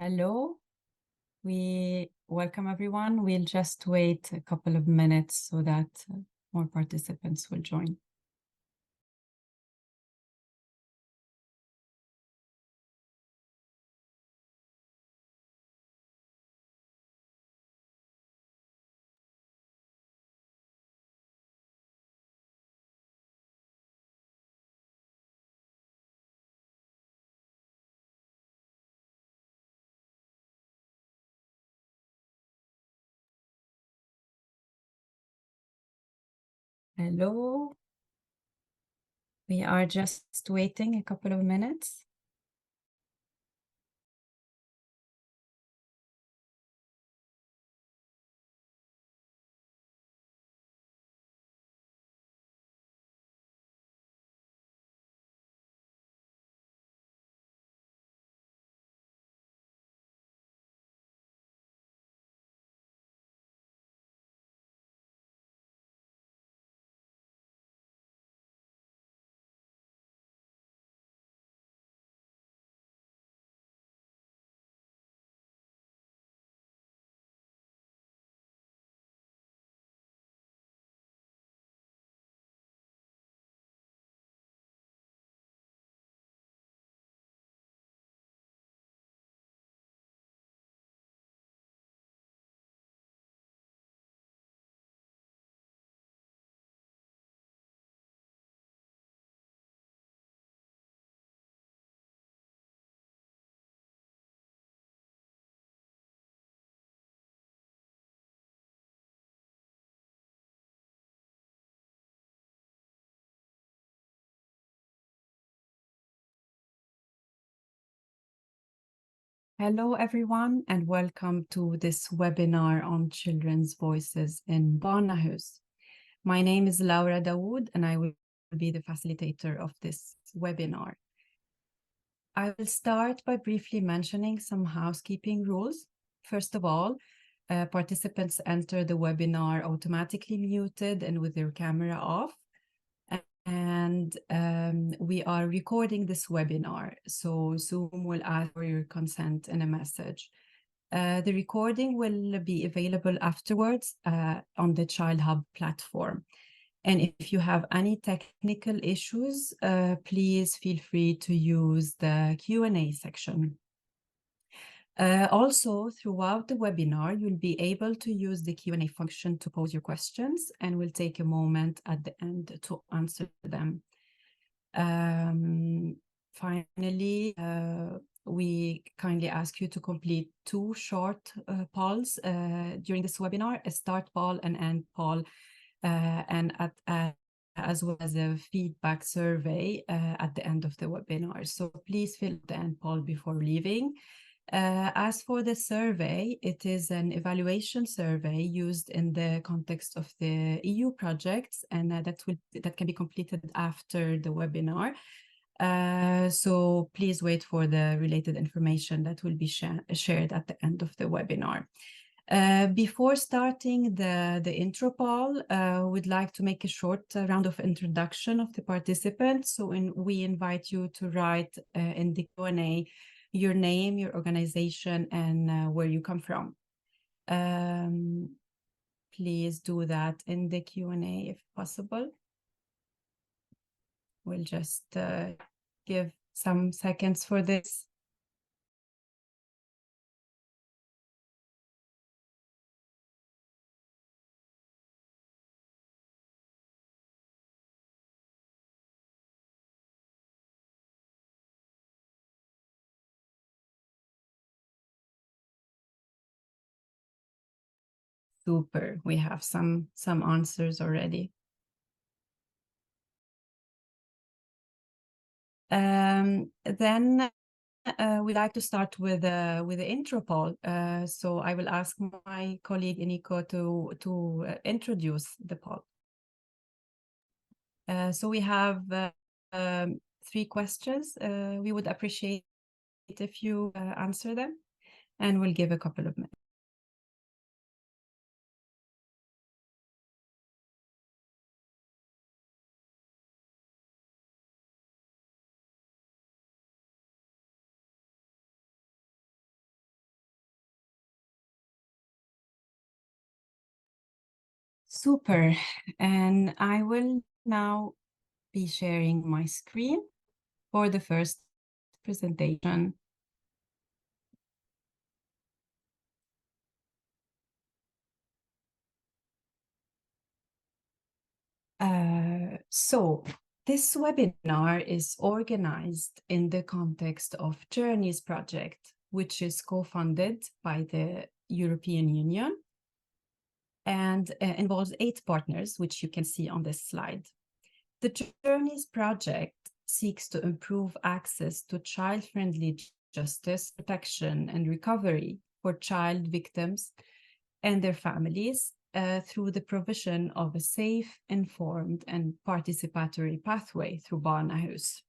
Hello, we welcome everyone. We'll just wait a couple of minutes so that more participants will join. Hello, we are just waiting a couple of minutes. Hello, everyone, and welcome to this webinar on children's voices in Barnahus. My name is Laura Dawood, and I will be the facilitator of this webinar. I will start by briefly mentioning some housekeeping rules. First of all, participants enter the webinar automatically muted and with their camera off. And we are recording this webinar, so Zoom will ask for your consent in a message. The recording will be available afterwards on the Child Hub platform. And if you have any technical issues, please feel free to use the Q&A section. Also, throughout the webinar, you'll be able to use the Q&A function to pose your questions, and we'll take a moment at the end to answer them. Finally, we kindly ask you to complete 2 short polls during this webinar, a start poll and end poll, and as well as a feedback survey at the end of the webinar. So please fill the end poll before leaving. As for the survey, it is an evaluation survey used in the context of the EU projects, and that can be completed after the webinar. So please wait for the related information that will be shared at the end of the webinar. Before starting the intro poll, we'd like to make a short round of introduction of the participants. So we invite you to write in the Q&A your name, your organization, and where you come from. Please do that in the Q&A if possible. We'll just give some seconds for this. Super, we have some answers already. Then we'd like to start with the intro poll. So I will ask my colleague Iniko to introduce the poll. So we have 3 questions. We would appreciate if you answer them, and we'll give a couple of minutes. Super. And I will now be sharing my screen for the first presentation. So this webinar is organized in the context of Journeys project, which is co-funded by the European Union and involves 8 partners, which you can see on this slide. The Journeys project seeks to improve access to child-friendly justice, protection, and recovery for child victims and their families through the provision of a safe, informed, and participatory pathway through Barnahus.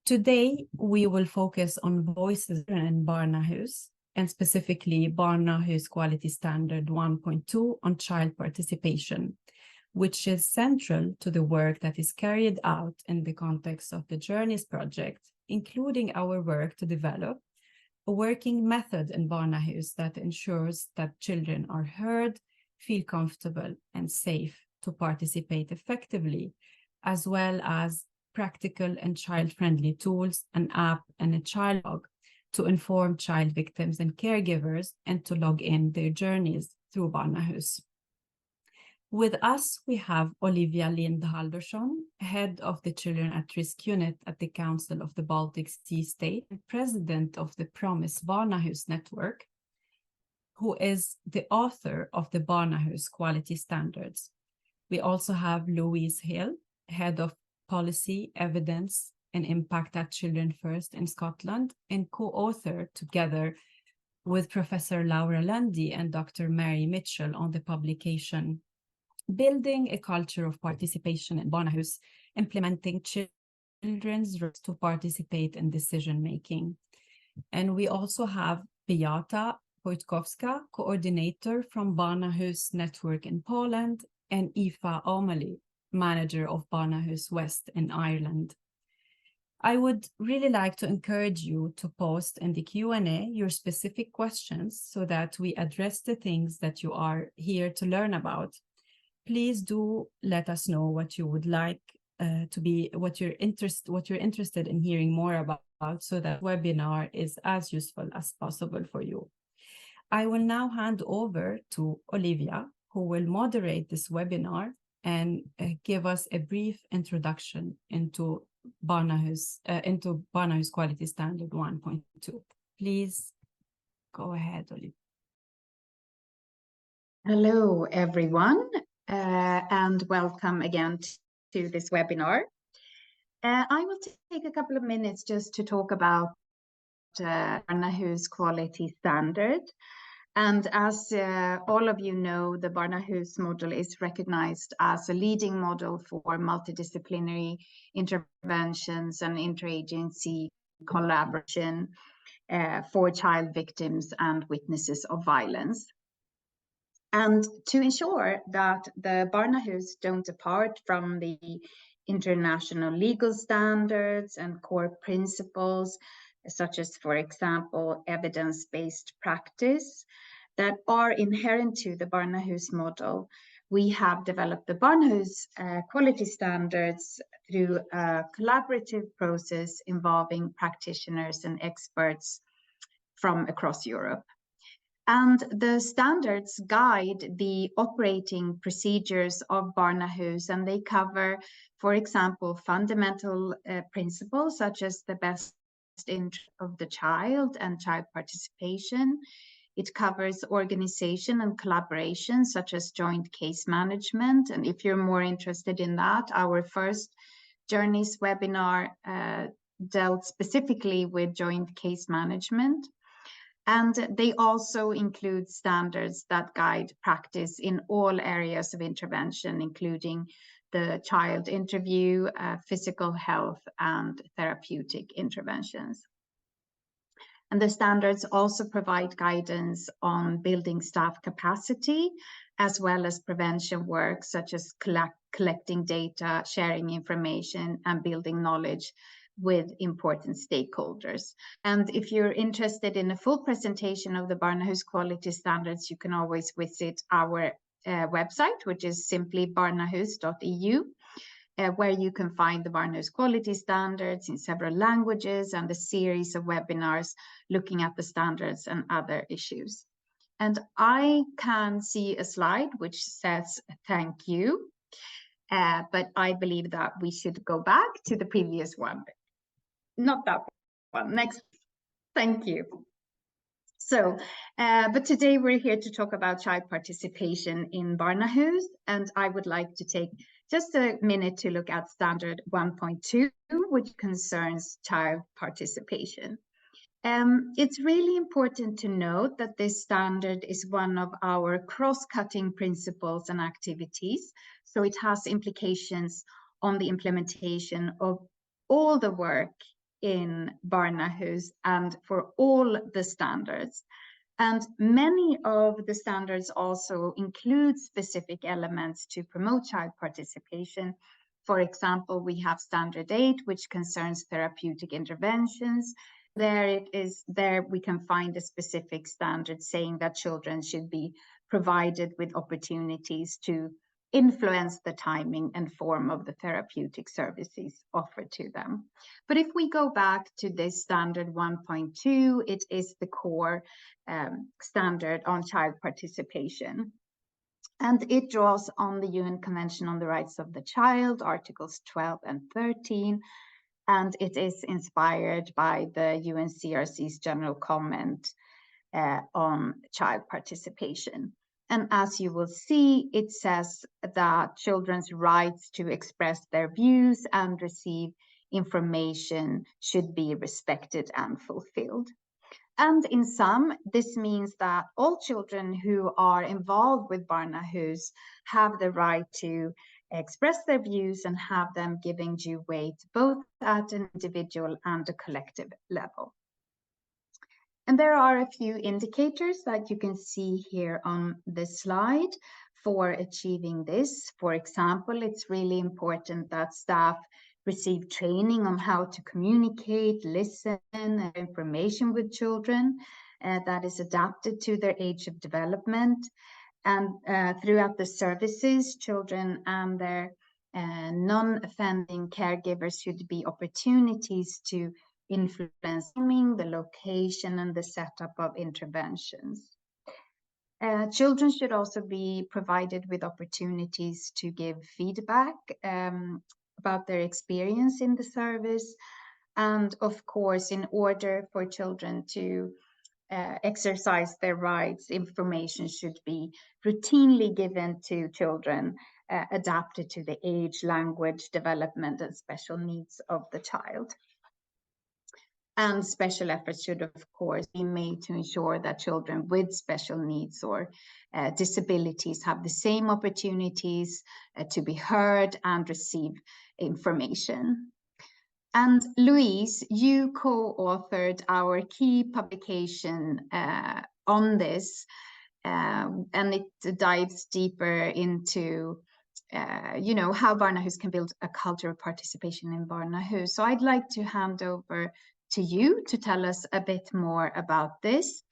Today, we will focus on voices in Barnahus, and specifically Barnahus Quality Standard 1.2 on child participation, which is central to the work that is carried out in the context of the Journeys project, including our work to develop a working method in Barnahus that ensures that children are heard, feel comfortable and safe to participate effectively, as well as practical and child-friendly tools, an app and a child log to inform child victims and caregivers and to log in their journeys through Barnahus. With us, we have Olivia Lind Haldorsson, head of the Children at Risk Unit at the Council of the Baltic Sea State and president of the Promise Barnahus Network, who is the author of the Barnahus Quality Standards. We also have Louise Hill, head of Policy, Evidence, and Impact at Children First in Scotland, and co-author together with Professor Laura Lundy and Dr. Mary Mitchell on the publication Building a Culture of Participation in Barnahus, Implementing Children's Rights to Participate in Decision-Making. And we also have Beata Wojtkowska, coordinator from Barnahus Network in Poland, and Aoife O'Malley, manager of Barnahus West in Ireland. I would really like to encourage you to post in the Q&A your specific questions so that we address the things that you are here to learn about. Please do let us know what you would like what you're interested in hearing more about, so that webinar is as useful as possible for you. I will now hand over to Olivia, who will moderate this webinar and give us a brief introduction into Barnahus Quality Standard 1.2. Please go ahead, Olivia. Hello, everyone, and welcome again to this webinar. I will take a couple of minutes just to talk about Barnahus Quality Standard. And as all of you know, the Barnahus model is recognized as a leading model for multidisciplinary interventions and interagency collaboration for child victims and witnesses of violence. And to ensure that the Barnahus don't depart from the international legal standards and core principles, such as, for example, evidence-based practice that are inherent to the Barnahus model, we have developed the Barnahus Quality Standards through a collaborative process involving practitioners and experts from across Europe. And the standards guide the operating procedures of Barnahus, and they cover, for example, fundamental principles such as the best interest of the child and child participation. It covers organization and collaboration, such as joint case management. And if you're more interested in that, our first Journeys webinar dealt specifically with joint case management. And they also include standards that guide practice in all areas of intervention, including the child interview, physical health, and therapeutic interventions. And the standards also provide guidance on building staff capacity, as well as prevention work, such as collecting data, sharing information, and building knowledge with important stakeholders. And if you're interested in a full presentation of the Barnahus Quality Standards, you can always visit our website, which is simply barnahus.eu, where you can find the Barnahus Quality Standards in several languages and a series of webinars looking at the standards and other issues. And I can see a slide which says thank you, but I believe that we should go back to the previous one. Not that one, next. Thank you. So, but today we're here to talk about child participation in Barnahus, and I would like to take just a minute to look at standard 1.2, which concerns child participation. It's really important to note that this standard is one of our cross-cutting principles and activities, so it has implications on the implementation of all the work in Barnahus and for all the standards. And many of the standards also include specific elements to promote child participation. For example, we have standard 8, which concerns therapeutic interventions. There we can find a specific standard saying that children should be provided with opportunities to influence the timing and form of the therapeutic services offered to them. But if we go back to this standard 1.2, it is the core standard on child participation. And it draws on the UN Convention on the Rights of the Child, Articles 12 and 13, and it is inspired by the UNCRC's general comment on child participation. And as you will see, it says that children's rights to express their views and receive information should be respected and fulfilled. And in sum, this means that all children who are involved with Barnahus have the right to express their views and have them giving due weight, both at an individual and a collective level. And there are a few indicators that you can see here on this slide for achieving this. For example, it's really important that staff receive training on how to communicate, listen, and information with children that is adapted to their age of development. And throughout the services, children and their non-offending caregivers should be opportunities to influence the location and the setup of interventions. Children should also be provided with opportunities to give feedback about their experience in the service. And of course, in order for children to exercise their rights, information should be routinely given to children adapted to the age, language, development, and special needs of the child. And special efforts should, of course, be made to ensure that children with special needs or disabilities have the same opportunities to be heard and receive information. And Louise, you co-authored our key publication on this, and it dives deeper into how Barnahus can build a culture of participation in Barnahus. So I'd like to hand over to you to tell us a bit more about this.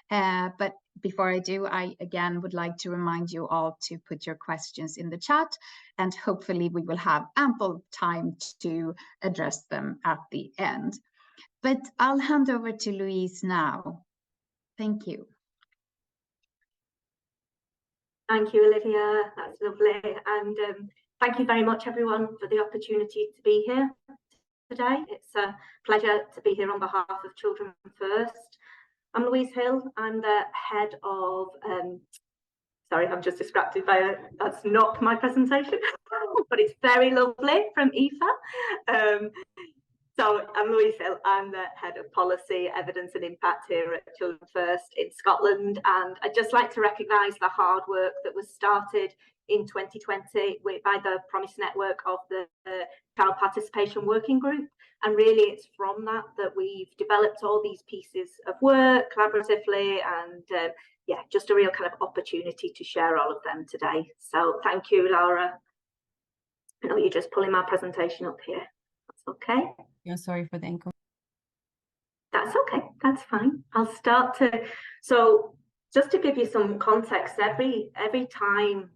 But before I do, I again would like to remind you all to put your questions in the chat, and hopefully we will have ample time to address them at the end. But I'll hand over to Louise now. Thank you. Thank you, Olivia. That's lovely. And thank you very much, everyone, for the opportunity to be here today. It's a pleasure to be here on behalf of Children First. I'm Louise Hill. I'm the head of, sorry, I'm just distracted by that's not my presentation, but it's very lovely from Aoife. So I'm Louise Hill. I'm the head of policy, evidence and impact here at Children First in Scotland. And I'd just like to recognise the hard work that was started in 2020 by the Promise Network of the Child Participation Working Group. And really it's from that we've developed all these pieces of work collaboratively, and yeah, just a real kind of opportunity to share all of them today. So thank you, Laura. I know you're just pulling my presentation up here. That's okay. Yeah, sorry for the inconvenience. That's okay, that's fine. I'll start to, so Just to give you some context, every time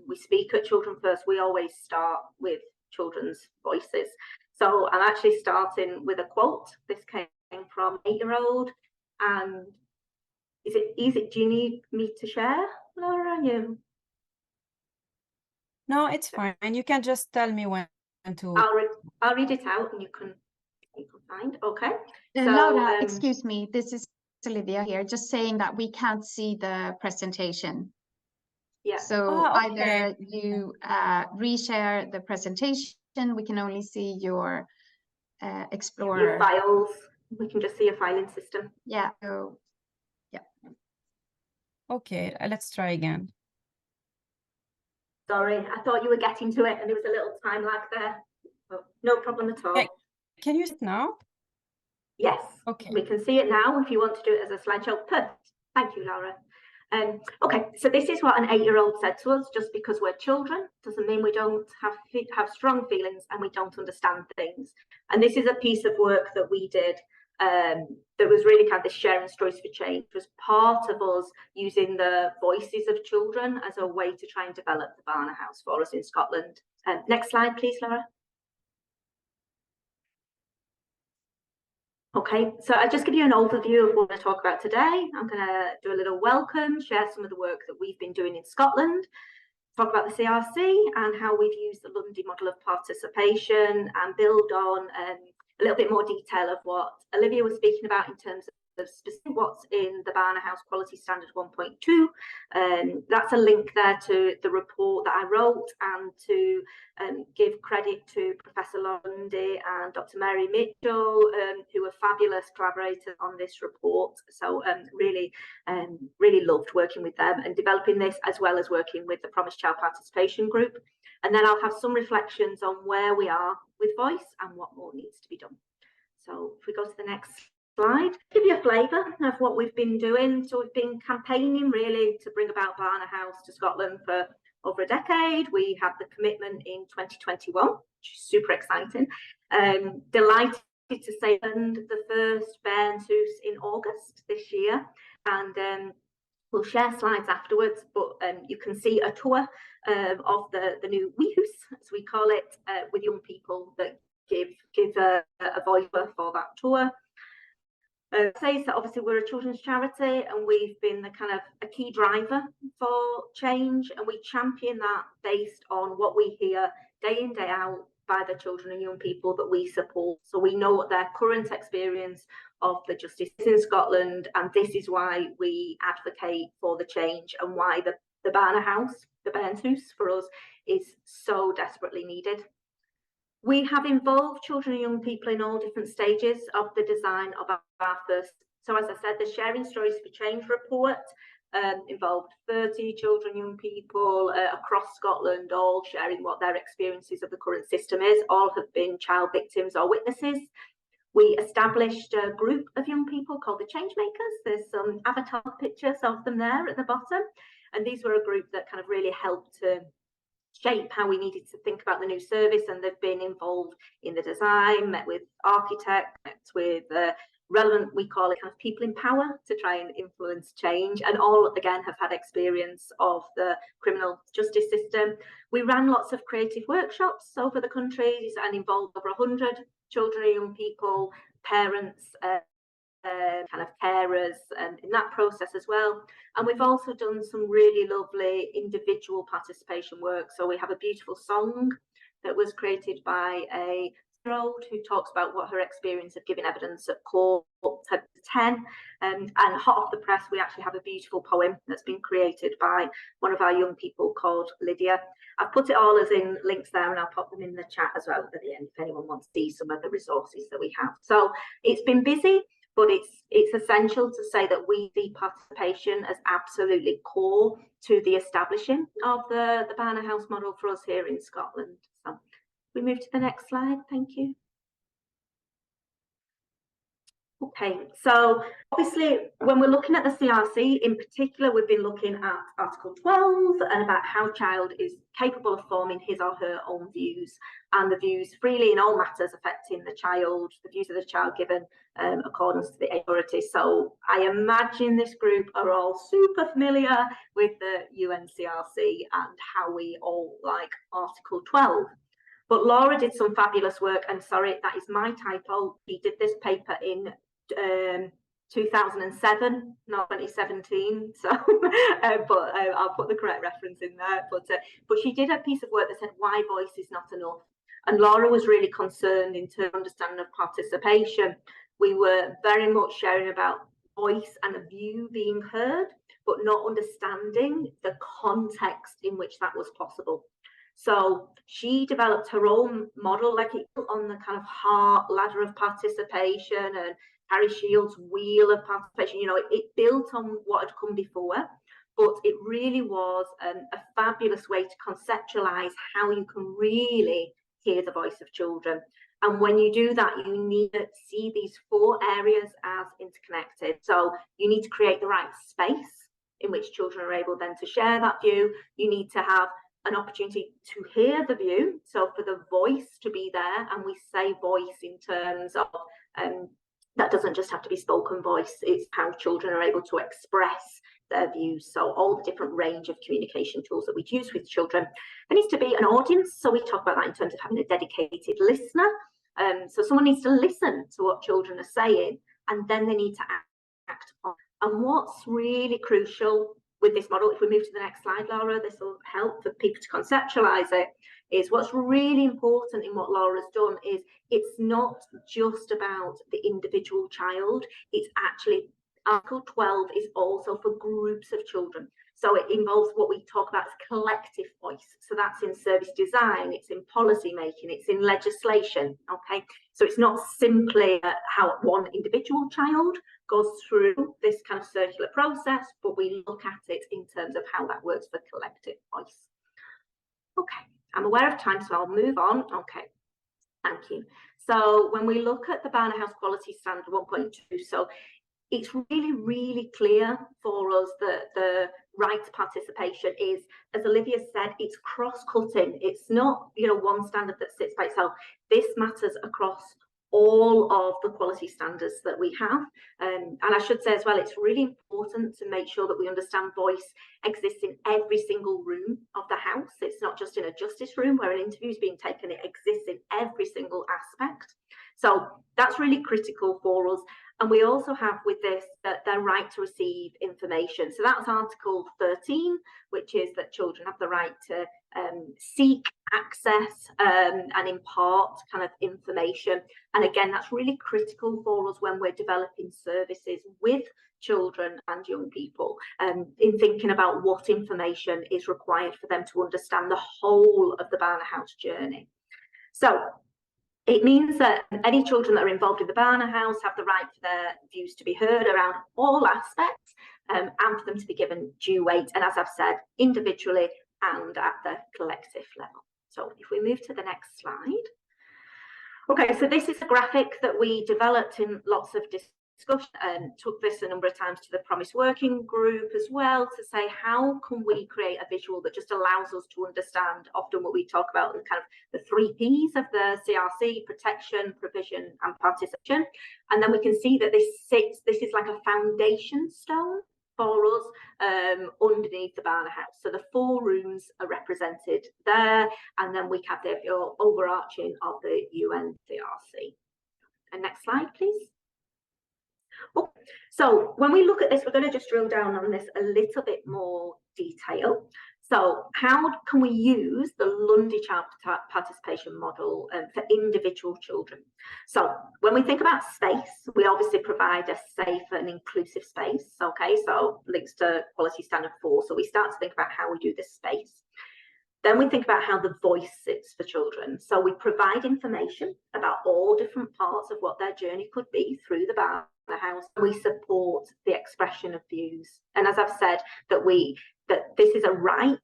we speak at Children First, we always start with children's voices. So I'm actually starting with a quote. This came from an 8-year-old. And is it easy? Do you need me to share, Laura? No, it's fine. You can just tell me when to. I'll read it out, and you can find. Okay. So, Laura, excuse me. This is Olivia here. Just saying that we can't see the presentation. Yeah. So okay. either you reshare the presentation. We can only see your Explorer. Your files. We can just see your filing system. Yeah. So, yeah. Okay, let's try again. Sorry, I thought you were getting to it, and there was a little time lag there. But no problem at all. Can you see it now? Yes. Okay. We can see it now. If you want to do it as a slideshow, perfect. Thank you, Laura. Okay, so this is what an 8-year-old said to us. Just because we're children doesn't mean we don't have strong feelings and we don't understand things. And this is a piece of work that we did that was really kind of this sharing stories for change. It was part of us using the voices of children as a way to try and develop the Barnahus for us in Scotland. Next slide, please, Laura. Okay, so I'll just give you an overview of what we're going to talk about today. I'm going to do a little welcome, share some of the work that we've been doing in Scotland, talk about the CRC and how we've used the Lundy model of participation, and build on a little bit more detail of what Olivia was speaking about in terms of specific what's in the Barnahus Quality Standard 1.2. That's a link there to the report that I wrote, and to give credit to Professor Laura Lundy and Dr. Mary Mitchell, who were fabulous collaborators on this report. So really loved working with them and developing this, as well as working with the Promise Child Participation Group. And then I'll have some reflections on where we are with voice and what more needs to be done. So if we go to the next slide, give you a flavour of what we've been doing. So we've been campaigning really to bring about Barnahus to Scotland for over a decade. We had the commitment in 2021, which is super exciting. Delighted to say the first Barnahus in August this year, and we'll share slides afterwards, but you can see a tour of the new Weehus, as we call it, with young people that give a voice for that tour. Say that obviously we're a children's charity, and we've been the kind of a key driver for change, and we champion that based on what we hear day in, day out by the children and young people that we support. So we know what their current experience of the justice is in Scotland, and this is why we advocate for the change, and why the Barnahus for us is so desperately needed. We have involved children and young people in all different stages of the design of our first. So as I said, the Sharing Stories for Change report involved 30 children, young people across Scotland, all sharing what their experiences of the current system is. All have been child victims or witnesses. We established a group of young people called the Changemakers. There's some avatar pictures of them there at the bottom. And these were a group that kind of really helped to shape how we needed to think about the new service, and they've been involved in the design, met with architects, met with relevant, we call it kind of people in power, to try and influence change, and all again have had experience of the criminal justice system. We ran lots of creative workshops over the country and involved over 100 children and young people, parents, kind of carers, and in that process as well. And we've also done some really lovely individual participation work. So we have a beautiful song that was created by a year-old who talks about what her experience of giving evidence at court had 10. And hot off the press, we actually have a beautiful poem that's been created by one of our young people called Lydia. I've put it all as in links there, and I'll pop them in the chat as well at the end if anyone wants to see some of the resources that we have. So it's been busy, but it's essential to say that we see participation as absolutely core to the establishing of the Barnahus model for us here in Scotland. So we move to the next slide, thank you. Okay, so obviously when we're looking at the CRC in particular, we've been looking at Article 12 and about how a child is capable of forming his or her own views, and the views freely in all matters affecting the child, the views of the child given accordance to the authority. So I imagine this group are all super familiar with the UNCRC and how we all like Article 12. But Laura did some fabulous work, and sorry, that is my typo. She did this paper in 2007, not 2017. So, but I'll put the correct reference in there. But she did a piece of work that said why voice is not enough, and Laura was really concerned in terms of understanding of participation. We were very much sharing about voice and a view being heard, but not understanding the context in which that was possible. So she developed her own model, like it on the kind of heart ladder of participation and Harry Shields' wheel of participation. You know, it built on what had come before, but it really was a fabulous way to conceptualize how you can really hear the voice of children. And when you do that, you need to see these 4 areas as interconnected. So you need to create the right space in which children are able then to share that view. You need to have an opportunity to hear the view, so for the voice to be there, and we say voice in terms of that doesn't just have to be spoken voice, it's how children are able to express their views. So all the different range of communication tools that we use with children. There needs to be an audience, so we talk about that in terms of having a dedicated listener. So someone needs to listen to what children are saying, and then they need to act on. And what's really crucial with this model, if we move to the next slide, Laura, this will help for people to conceptualize it, is what's really important in what Laura's done is it's not just about the individual child, it's actually, Article 12 is also for groups of children. So it involves what we talk about as collective voice. So that's in service design, it's in policy making, it's in legislation, okay? So it's not simply how one individual child goes through this kind of circular process, but we look at it in terms of how that works for collective voice. Okay, I'm aware of time, so I'll move on. Okay, thank you. So when we look at the Barnahus Quality Standard 1.2, so it's really, really clear for us that the right to participation is, as Olivia said, it's cross-cutting. It's not, you know, one standard that sits by itself. This matters across all of the quality standards that we have. And I should say as well, it's really important to make sure that we understand voice exists in every single room of the house. It's not just in a justice room where an interview is being taken, it exists in every single aspect. So that's really critical for us. And we also have with this their right to receive information. So that's Article 13, which is that children have the right to seek, access and impart kind of information. And again, that's really critical for us when we're developing services with children and young people, in thinking about what information is required for them to understand the whole of the Barnahus journey. So it means that any children that are involved in the Barnahus have the right for their views to be heard around all aspects, and for them to be given due weight, and as I've said, individually and at the collective level. So if we move to the next slide. Okay, so this is a graphic that we developed in lots of discussion, and took this a number of times to the Promise working group as well, to say how can we create a visual that just allows us to understand often what we talk about in kind of the 3 Ps of the CRC: protection, provision and participation. And then we can see that this is like a foundation stone for us underneath the Barnahus. So the 4 rooms are represented there, and then we have the overarching of the UNCRC. And next slide, please. Okay. So when we look at this, we're going to just drill down on this a little bit more detail. So how can we use the Lundy child participation model for individual children? So when we think about space, we obviously provide a safe and inclusive space. Okay, so links to Quality Standard 4. So we start to think about how we do this space. Then we think about how the voice sits for children. So we provide information about all different parts of what their journey could be through the Barnahus. We support the expression of views. And as I've said, that this is a right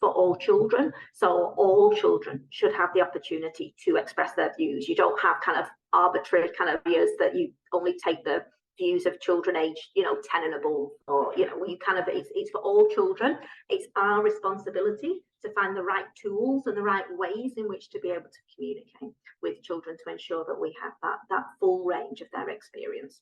for all children. So all children should have the opportunity to express their views. You don't have kind of arbitrary kind of years that you only take the views of children aged, 10 and above, or, you kind of, it's for all children. It's our responsibility to find the right tools and the right ways in which to be able to communicate with children to ensure that we have that full range of their experience.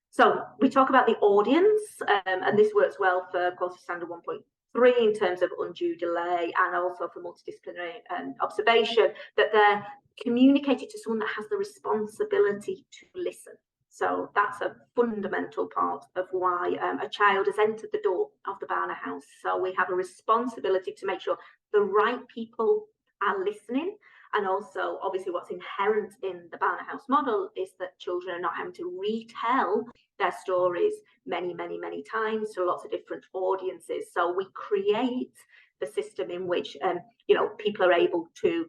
So we talk about the audience, and this works well for Quality Standard 1.3 in terms of undue delay, and also for multidisciplinary observation, that they're communicated to someone that has the responsibility to listen. So that's a fundamental part of why a child has entered the door of the Barnahus. So we have a responsibility to make sure the right people are listening. And also, obviously, what's inherent in the Barnahus model is that children are not having to retell their stories many, many, many times to lots of different audiences. So we create the system in which people are able to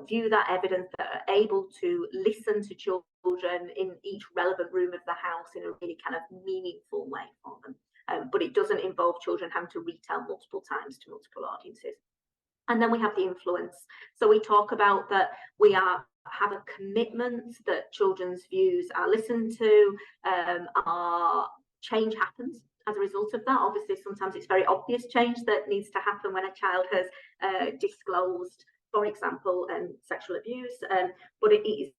view that evidence, that are able to listen to children in each relevant room of the house in a really kind of meaningful way for them. But it doesn't involve children having to retell multiple times to multiple audiences. And then we have the influence. So we talk about that we have a commitment that children's views are listened to, change happens as a result of that. Obviously, sometimes it's very obvious change that needs to happen when a child has disclosed, for example, sexual abuse, but it is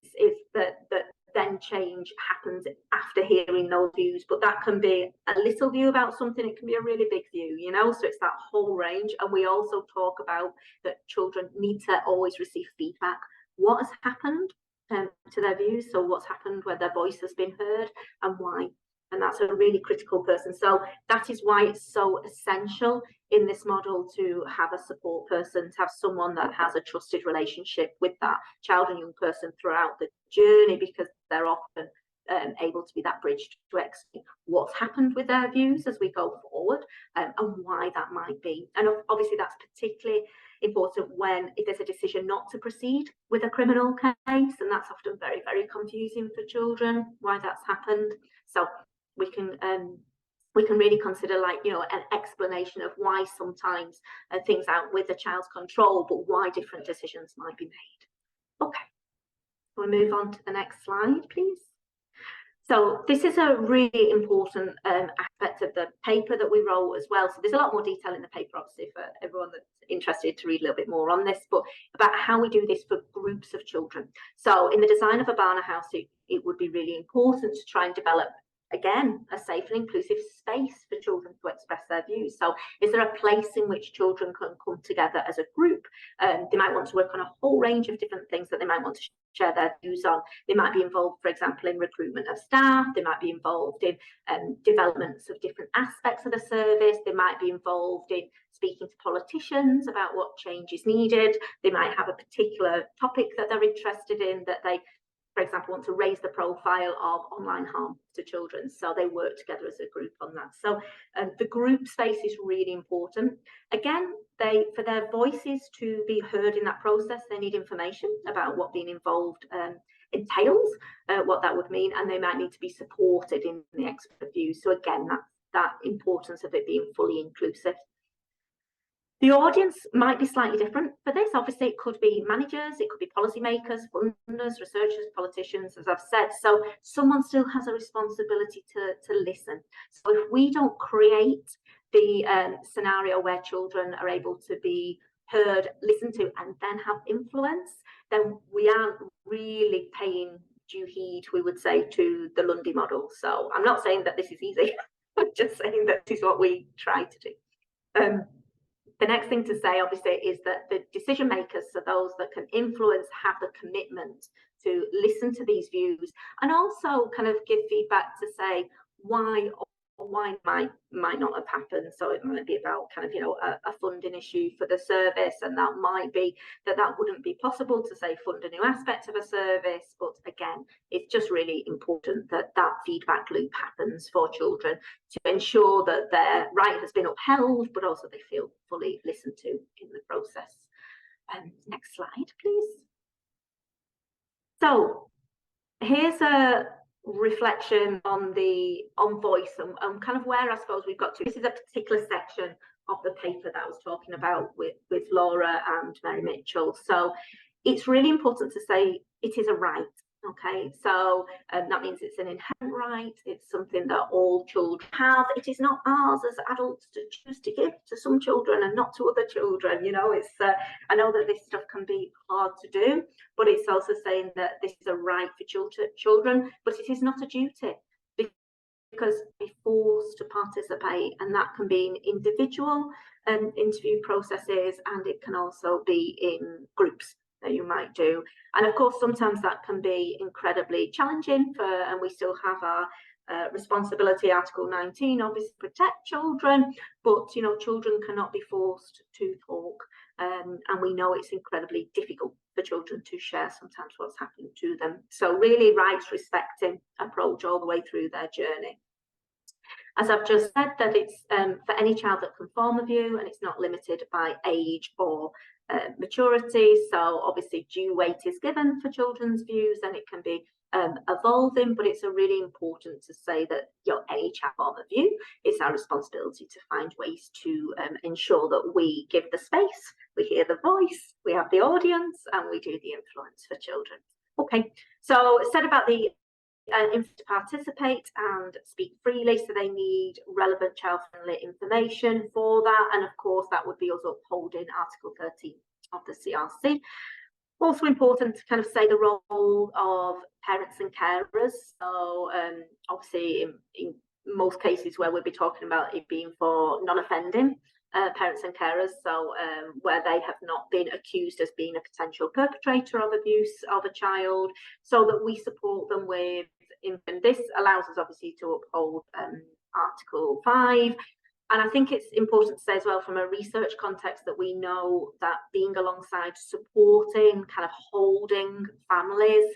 that then change happens after hearing those views. But that can be a little view about something, it can be a really big view, so it's that whole range. And we also talk about that children need to always receive feedback. What has happened to their views? So what's happened where their voice has been heard and why? And that's a really critical person. So that is why it's so essential in this model to have a support person, to have someone that has a trusted relationship with that child and young person throughout the journey, because they're often able to be that bridge to explain what's happened with their views as we go forward, and why that might be. And obviously that's particularly important if there's a decision not to proceed with a criminal case, and that's often very, very confusing for children why that's happened. So we can really consider an explanation of why sometimes things out with the child's control, but why different decisions might be made. Okay, we'll move on to the next slide, please. So this is a really important aspect of the paper that we wrote as well. So there's a lot more detail in the paper, obviously, for everyone that's interested to read a little bit more on this, but about how we do this for groups of children. So in the design of a Barnahus, it would be really important to try and develop, again, a safe and inclusive space for children to express their views. So is there a place in which children can come together as a group? They might want to work on a whole range of different things that they might want to share their views on. They might be involved, for example, in recruitment of staff. They might be involved in developments of different aspects of the service. They might be involved in speaking to politicians about what change is needed. They might have a particular topic that they're interested in, that they, for example, want to raise the profile of online harm to children. So they work together as a group on that. So the group space is really important. Again, for their voices to be heard in that process, they need information about what being involved entails, what that would mean, and they might need to be supported in the expert views. So again, that importance of it being fully inclusive. The audience might be slightly different for this. Obviously, it could be managers, it could be policymakers, funders, researchers, politicians, as I've said. So someone still has a responsibility to listen. So if we don't create the scenario where children are able to be heard, listened to, and then have influence, then we aren't really paying due heed, we would say, to the Lundy model. So I'm not saying that this is easy. I'm just saying that this is what we try to do. The next thing to say, obviously, is that the decision makers, so those that can influence, have the commitment to listen to these views and also kind of give feedback to say why or why might not have happened. So it might be about kind of, a funding issue for the service, and that might be that wouldn't be possible to, say, fund a new aspect of a service. But again, it's just really important that feedback loop happens for children to ensure that their right has been upheld, but also they feel fully listened to in the process. Next slide, please. So here's a reflection on voice and kind of where I suppose we've got to. This is a particular section of the paper that I was talking about with Laura and Mary Mitchell. So it's really important to say it is a right. Okay, so that means it's an inherent right. It's something that all children have. It is not ours as adults to choose to give to some children and not to other children. You know, it's I know that this stuff can be hard to do, but it's also saying that this is a right for children, but it is not a duty, because they're forced to participate, and that can be in individual interview processes, and it can also be in groups that you might do. And of course, sometimes that can be incredibly challenging and we still have our responsibility, Article 19, obviously protect children, but you know, children cannot be forced to talk, and we know it's incredibly difficult for children to share sometimes what's happening to them. So really rights respecting approach all the way through their journey. As I've just said, that it's for any child that can form a view, and it's not limited by age or maturity. So obviously due weight is given for children's views, and it can be evolving, but it's really important to say that any child form a view, it's our responsibility to find ways to ensure that we give the space, we hear the voice, we have the audience, and we do the influence for children. Okay, so said about the to participate and speak freely, so they need relevant child-friendly information for that, and of course that would be us upholding Article 13 of the CRC. Also important to kind of say the role of parents and carers. So obviously in most cases where we'll be talking about it being for non-offending parents and carers, so where they have not been accused as being a potential perpetrator of abuse of a child, so that we support them with, and this allows us obviously to uphold Article 5. And I think it's important to say as well from a research context that we know that being alongside, supporting, kind of holding families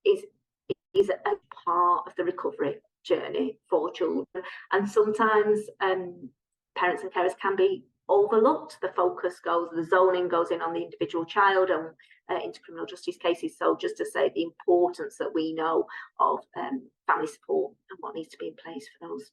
is a part of the recovery journey for children. And sometimes parents and carers can be overlooked. The focus goes, the zoning goes in on the individual child and into criminal justice cases. So just to say the importance that we know of family support and what needs to be in place for those.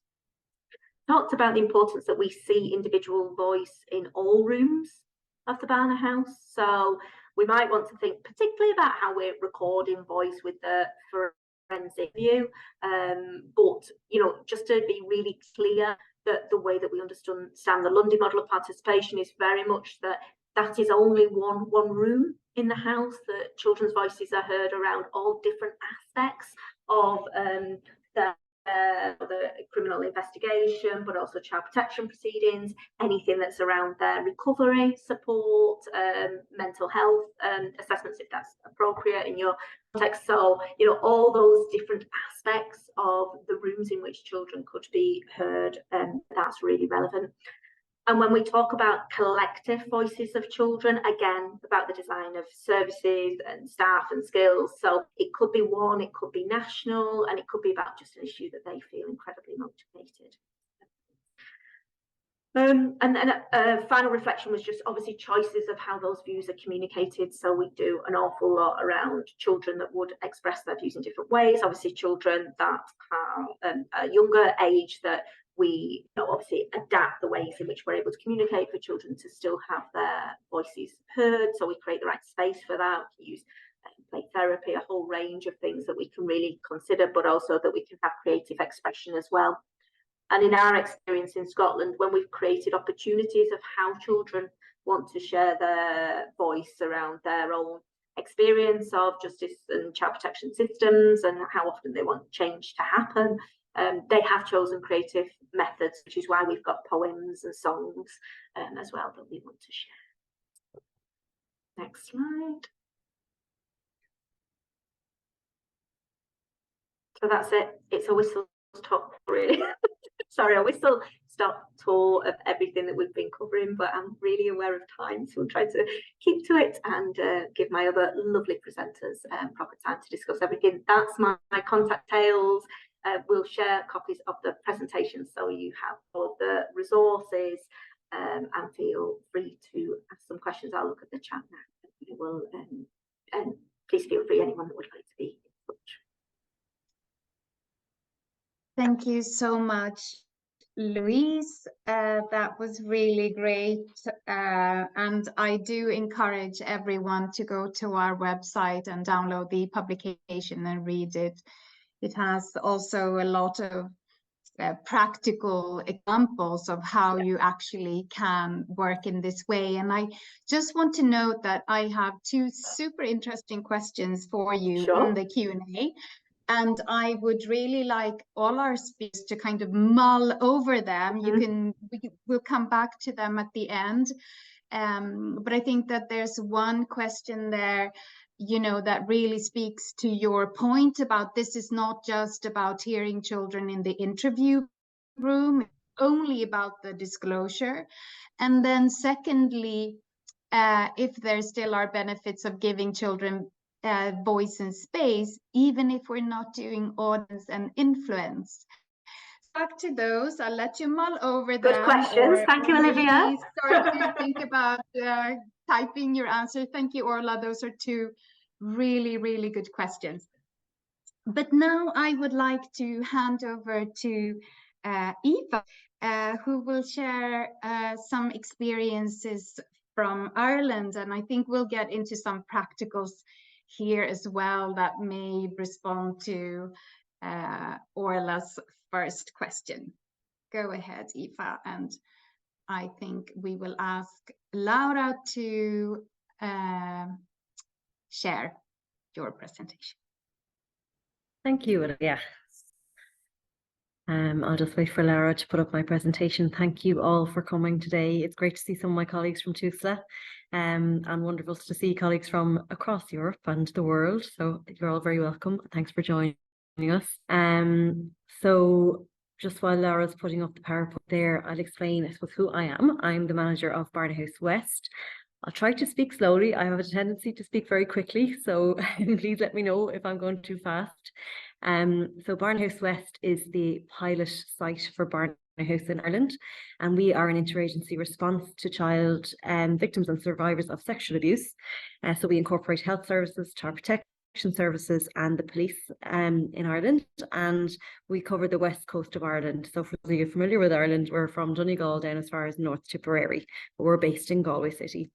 Talked about the importance that we see individual voice in all rooms of the Barnah House. So we might want to think particularly about how we're recording voice with the forensic view, but you know, just to be really clear that the way that we understand the Lundy model of participation is very much that is only one room in the house, that children's voices are heard around all different aspects of the criminal investigation, but also child protection proceedings, anything that's around their recovery support, mental health assessments if that's appropriate in your context. So you know, all those different aspects of the rooms in which children could be heard, that's really relevant. And when we talk about collective voices of children, again, about the design of services and staff and skills. So it could be one, it could be national, and it could be about just an issue that they feel incredibly motivated. And then a final reflection was just obviously choices of how those views are communicated. So we do an awful lot around children that would express their views in different ways. Obviously children that have a younger age, that we obviously adapt the ways in which we're able to communicate for children to still have their voices heard. So we create the right space for that. We use play therapy, a whole range of things that we can really consider, but also that we can have creative expression as well. And in our experience in Scotland, when we've created opportunities of how children want to share their voice around their own experience of justice and child protection systems and how often they want change to happen, they have chosen creative methods, which is why we've got poems and songs as well that we want to share. Next slide. So that's it. It's a whistle stop, really. Sorry, a whistle stop tour of everything that we've been covering, but I'm really aware of time, so I'm trying to keep to it and give my other lovely presenters proper time to discuss everything. That's my contact details. We'll share copies of the presentation so you have all of the resources, and feel free to ask some questions. I'll look at the chat now. Will, and please feel free, anyone that would like to be in touch. Thank you so much, Louise, that was really great. And I do encourage everyone to go to our website and download the publication and read it. It has also a lot of practical examples of how you actually can work in this way. And I just want to note that I have two super interesting questions for you in the Q&A. And I would really like all our speakers to kind of mull over them. We'll come back to them at the end. But I think that there's one question there, you know, that really speaks to your point about this is not just about hearing children in the interview room, it's only about the disclosure. And then secondly, if there still are benefits of giving children voice and space, even if we're not doing audience and influence. Back to those, I'll let you mull over them. Good questions. Thank you, Olivia. Start to think about typing your answer. Thank you, Orla. Those are two really, really good questions. But now I would like to hand over to Aoife, who will share some experiences from Ireland. And I think we'll get into some practicals here as well that may respond to Orla's first question. Go ahead, Aoife, and I think we will ask Laura to share your presentation. Thank you, Olivia. I'll just wait for Laura to put up my presentation. Thank you all for coming today. It's great to see some of my colleagues from TUSLA, and wonderful to see colleagues from across Europe and the world. So you're all very welcome. Thanks for joining us. So just while Laura's putting up the PowerPoint there, I'll explain, I suppose, who I am. I'm the manager of Barnahus West. I'll try to speak slowly. I have a tendency to speak very quickly, so please let me know if I'm going too fast. So Barnahus West is the pilot site for Barnahus in Ireland, and we are an interagency response to child victims and survivors of sexual abuse. So we incorporate health services, child protection services and the police in Ireland, and we cover the west coast of Ireland. So for those of you familiar with Ireland, we're from Donegal down as far as North Tipperary, but we're based in Galway City.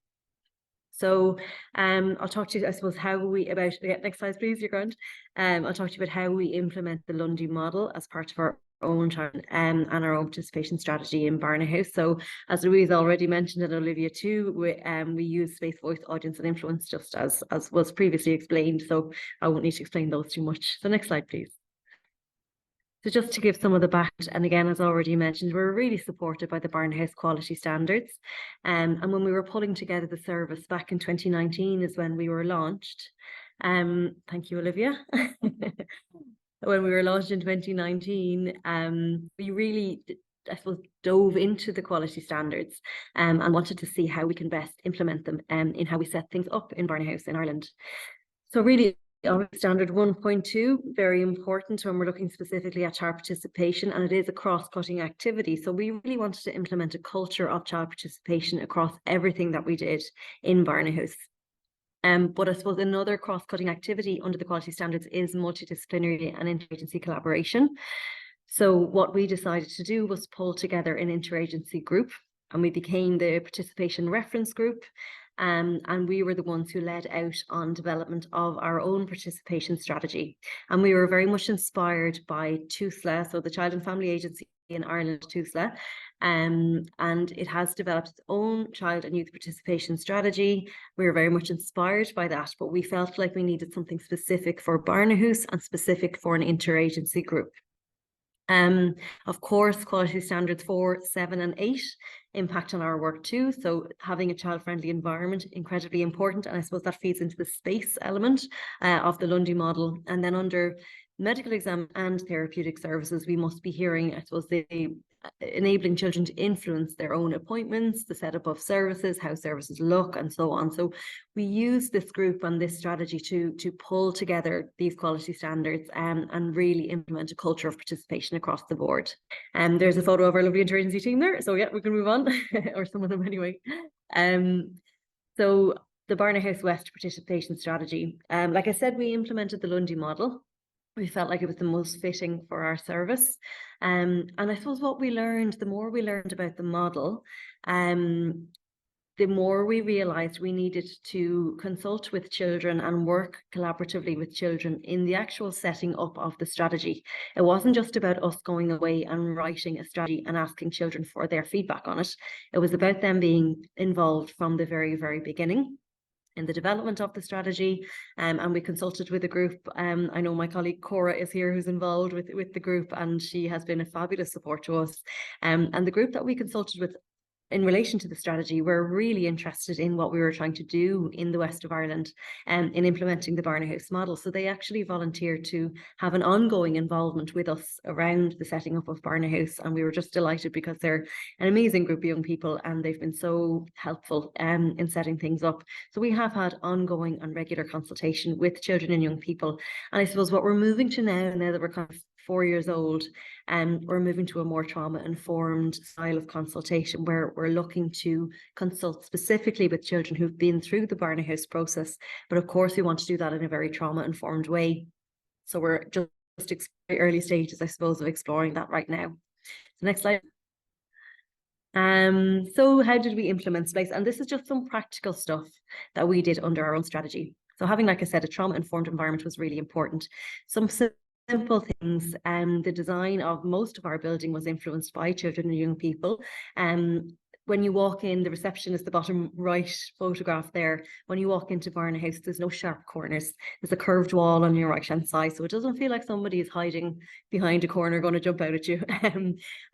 So I'll talk to you, I suppose, how we next slide, please, you're grand. I'll talk to you about how we implement the Lundy model as part of our own child and our own participation strategy in Barnahus. So as Louise already mentioned, and Olivia too, we use space, voice, audience and influence, just as was previously explained. So I won't need to explain those too much. So next slide, please. So just to give some of the background, and again, as already mentioned, we're really supported by the Barnahus Quality Standards. And when we were pulling together the service back in 2019 is when we were launched. Thank you, Olivia. When we were launched in 2019, we really, I suppose, dove into the quality standards and wanted to see how we can best implement them in how we set things up in Barnahus in Ireland. So really, standard 1.2, very important when we're looking specifically at child participation, and it is a cross-cutting activity. So we really wanted to implement a culture of child participation across everything that we did in Barnahus. But I suppose another cross-cutting activity under the quality standards is multidisciplinary and interagency collaboration. So what we decided to do was pull together an interagency group, and we became the participation reference group. And we were the ones who led out on development of our own participation strategy. And we were very much inspired by TUSLA, so the Child and Family Agency in Ireland, TUSLA. And it has developed its own child and youth participation strategy. We were very much inspired by that, but we felt like we needed something specific for Barnahus and specific for an interagency group. Of course, quality standards 4, 7 and 8 impact on our work too. So having a child-friendly environment, incredibly important. And I suppose that feeds into the space element of the Lundy model. And then under medical exam and therapeutic services, we must be hearing, I suppose, enabling children to influence their own appointments, the setup of services, how services look, and so on. So we use this group and this strategy to pull together these quality standards and really implement a culture of participation across the board. There's a photo of our lovely interagency team there. So yeah, we can move on, or some of them anyway. So the Barnahus West participation strategy, like I said, we implemented the Lundy model. we felt like it was the most fitting for our service. And I suppose what we learned, the more we learned about the model, the more we realised we needed to consult with children and work collaboratively with children in the actual setting up of the strategy. It wasn't just about us going away and writing a strategy and asking children for their feedback on it. It was about them being involved from the very, very beginning in the development of the strategy, and we consulted with a group. I know my colleague Cora is here, who's involved with the group, and she has been a fabulous support to us. And the group that we consulted with in relation to the strategy, we're really interested in what we were trying to do in the west of Ireland in implementing the Barnahus model. So they actually volunteered to have an ongoing involvement with us around the setting up of Barnahus. And we were just delighted because they're an amazing group of young people and they've been so helpful in setting things up. So we have had ongoing and regular consultation with children and young people. And I suppose what we're moving to now that we're kind of 4 years old, and we're moving to a more trauma-informed style of consultation where we're looking to consult specifically with children who've been through the Barnahus process. But of course, we want to do that in a very trauma-informed way. So we're just very early stages, I suppose, of exploring that right now. So next slide. So how did we implement SPACE? And this is just some practical stuff that we did under our own strategy. So having, like I said, a trauma-informed environment was really important. Some simple things. The design of most of our building was influenced by children and young people. When you walk in, the reception is the bottom right photograph there. When you walk into Barnahus, there's no sharp corners. There's a curved wall on your right-hand side, so it doesn't feel like somebody is hiding behind a corner going to jump out at you.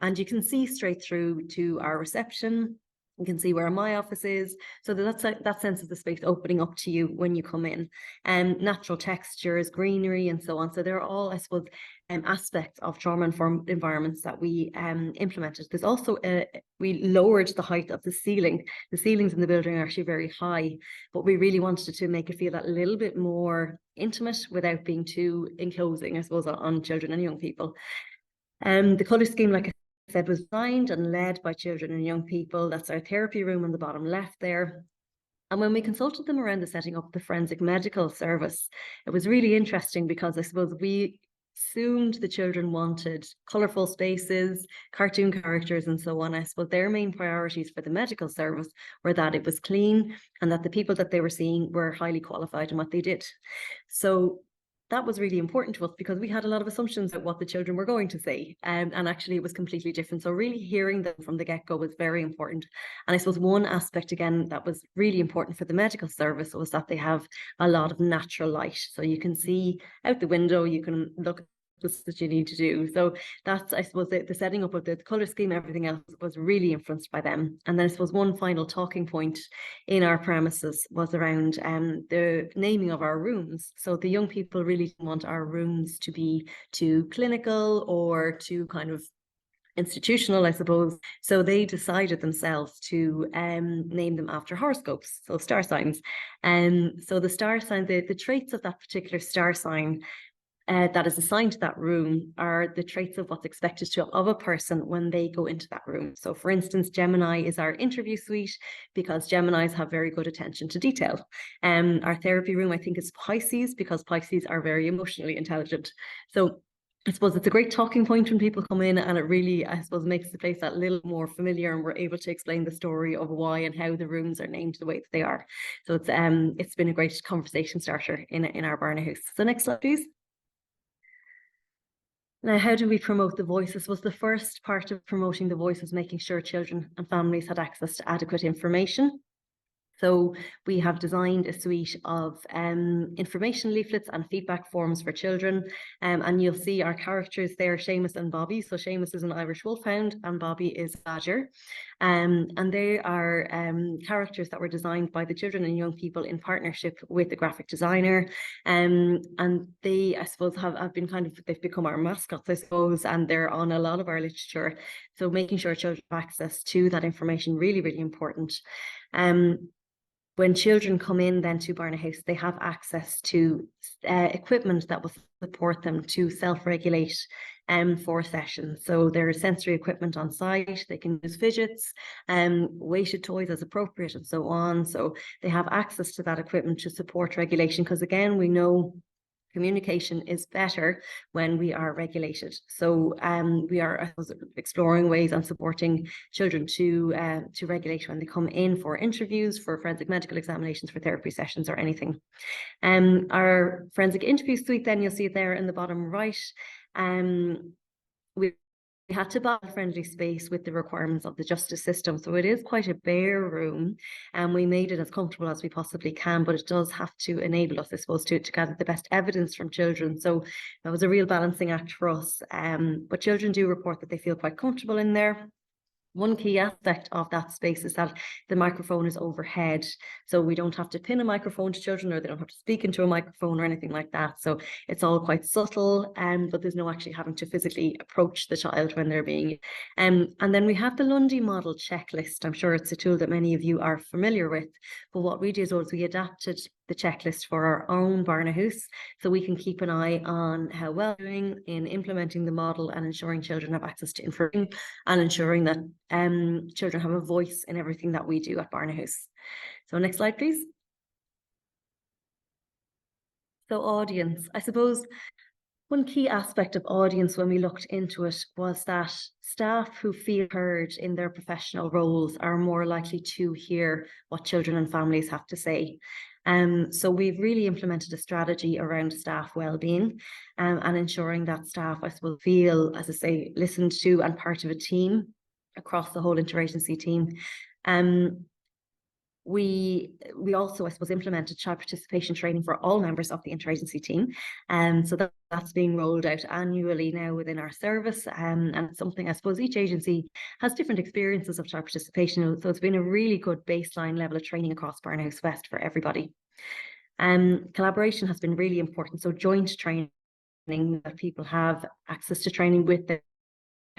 And you can see straight through to our reception. You can see where my office is. So that's that sense of the space opening up to you when you come in. Natural textures, greenery, and so on. So they're all, I suppose, aspects of trauma-informed environments that we implemented. There's also, we lowered the height of the ceiling. The ceilings in the building are actually very high, but we really wanted to make it feel a little bit more intimate without being too enclosing, I suppose, on children and young people. The colour scheme, like I said, was designed and led by children and young people. That's our therapy room on the bottom left there. And when we consulted them around the setting up the forensic medical service, it was really interesting because I suppose we assumed the children wanted colourful spaces, cartoon characters and so on. I suppose their main priorities for the medical service were that it was clean and that the people that they were seeing were highly qualified in what they did. So that was really important to us because we had a lot of assumptions about what the children were going to say, and actually it was completely different. So really hearing them from the get-go was very important. And I suppose one aspect again that was really important for the medical service was that they have a lot of natural light. So you can see out the window, you can look that you need to do. So that's, I suppose, the setting up of the colour scheme, everything else was really influenced by them. And then I suppose one final talking point in our premises was around the naming of our rooms. So the young people really didn't want our rooms to be too clinical or too kind of institutional, I suppose. So they decided themselves to name them after horoscopes, so star signs. So the star sign, the traits of that particular star sign that is assigned to that room are the traits of what's expected of a person when they go into that room. So for instance, Gemini is our interview suite because Geminis have very good attention to detail. Our therapy room, I think, is Pisces because Pisces are very emotionally intelligent. So I suppose it's a great talking point when people come in, and it really, I suppose, makes the place that little more familiar, and we're able to explain the story of why and how the rooms are named the way that they are. So it's been a great conversation starter in our Barnahus. So next slide, please. Now, how do we promote the voices? Was the first part of promoting the voice was making sure children and families had access to adequate information. So we have designed a suite of information leaflets and feedback forms for children. And you'll see our characters there, Seamus and Bobby. So Seamus is an Irish wolfhound and Bobby is a badger. And they are characters that were designed by the children and young people in partnership with the graphic designer. And they, I suppose, have been they've become our mascots, I suppose, and they're on a lot of our literature. So making sure children have access to that information, really, really important. When children come in then to Barnahus, they have access to equipment that will support them to self-regulate for sessions. So there's sensory equipment on site, they can use fidgets, weighted toys as appropriate and so on. So they have access to that equipment to support regulation because again, we know communication is better when we are regulated. So we are, I suppose, exploring ways and supporting children to regulate when they come in for interviews, for forensic medical examinations, for therapy sessions or anything. Our forensic interview suite, then you'll see it there in the bottom right. We had to buy a friendly space with the requirements of the justice system. So it is quite a bare room, and we made it as comfortable as we possibly can, but it does have to enable us, I suppose, to gather the best evidence from children. So that was a real balancing act for us. But children do report that they feel quite comfortable in there. One key aspect of that space is that the microphone is overhead. So we don't have to pin a microphone to children, or they don't have to speak into a microphone or anything like that. So it's all quite subtle, but there's no actually having to physically approach the child when they're being. And then we have the Lundy model checklist. I'm sure it's a tool that many of you are familiar with. But what we did was we adapted the checklist for our own Barnahus, so we can keep an eye on how well we're doing in implementing the model and ensuring children have access to information and ensuring that children have a voice in everything that we do at Barnahus. So next slide, please. So audience, I suppose one key aspect of audience when we looked into it was that staff who feel heard in their professional roles are more likely to hear what children and families have to say. So we've really implemented a strategy around staff wellbeing and ensuring that staff, I suppose, feel, as I say, listened to and part of a team across the whole interagency team. We also, I suppose, implemented child participation training for all members of the interagency team. So that's being rolled out annually now within our service. And it's something, I suppose, each agency has different experiences of child participation. So it's been a really good baseline level of training across Barnahus West for everybody. Collaboration has been really important. So joint training, that people have access to training with their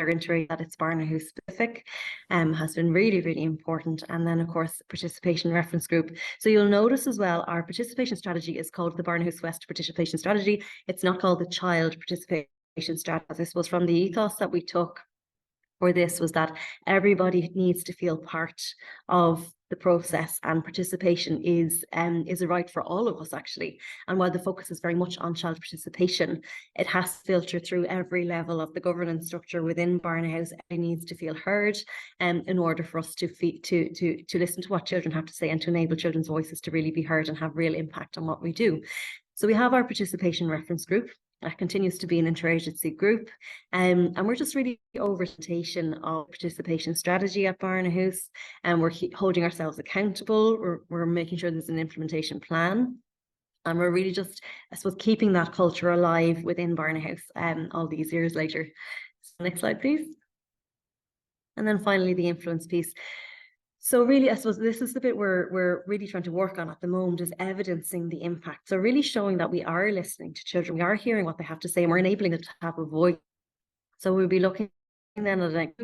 interagency, that it's Barnahus specific, has been really, really important. And then, of course, participation reference group. So you'll notice as well, our participation strategy is called the Barnahus West Participation Strategy. It's not called the Child Participation Strategy. This was from the ethos that we took for this, was that everybody needs to feel part of the process, and participation is a right for all of us, actually. And while the focus is very much on child participation, it has to filter through every level of the governance structure within Barnahus. It needs to feel heard, in order for us to listen to what children have to say and to enable children's voices to really be heard and have real impact on what we do. So we have our participation reference group. That continues to be an interagency group, and we're just really over presentation of participation strategy at Barnahus, and we're holding ourselves accountable. We're making sure there's an implementation plan, and we're really just, I suppose, keeping that culture alive within Barnahus all these years later. So next slide, please. And then finally, the influence piece. So really, I suppose this is the bit we're really trying to work on at the moment, is evidencing the impact. So really showing that we are listening to children, we are hearing what they have to say, and we're enabling them to have a voice. So we'll be looking then at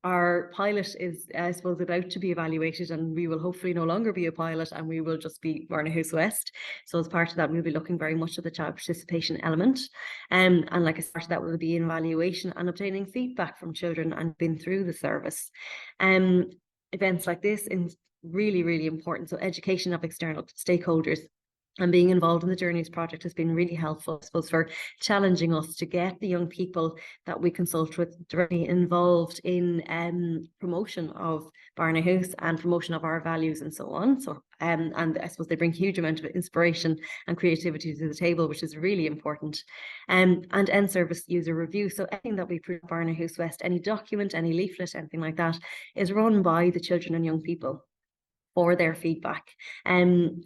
our pilot is, I suppose, about to be evaluated, and we will hopefully no longer be a pilot, and we will just be Barnahus West. So as part of that, we'll be looking very much at the child participation element. And like as part of that, will be an evaluation and obtaining feedback from children and been through the service. Events like this is really, really important. So education of external stakeholders and being involved in the Journeys project has been really helpful, I suppose, for challenging us to get the young people that we consult with directly involved in promotion of Barnahus and promotion of our values and so on. So, and I suppose they bring a huge amount of inspiration and creativity to the table, which is really important. And end service user review. So anything that we put at Barnahus West, any document, any leaflet, anything like that, is run by the children and young people for their feedback. And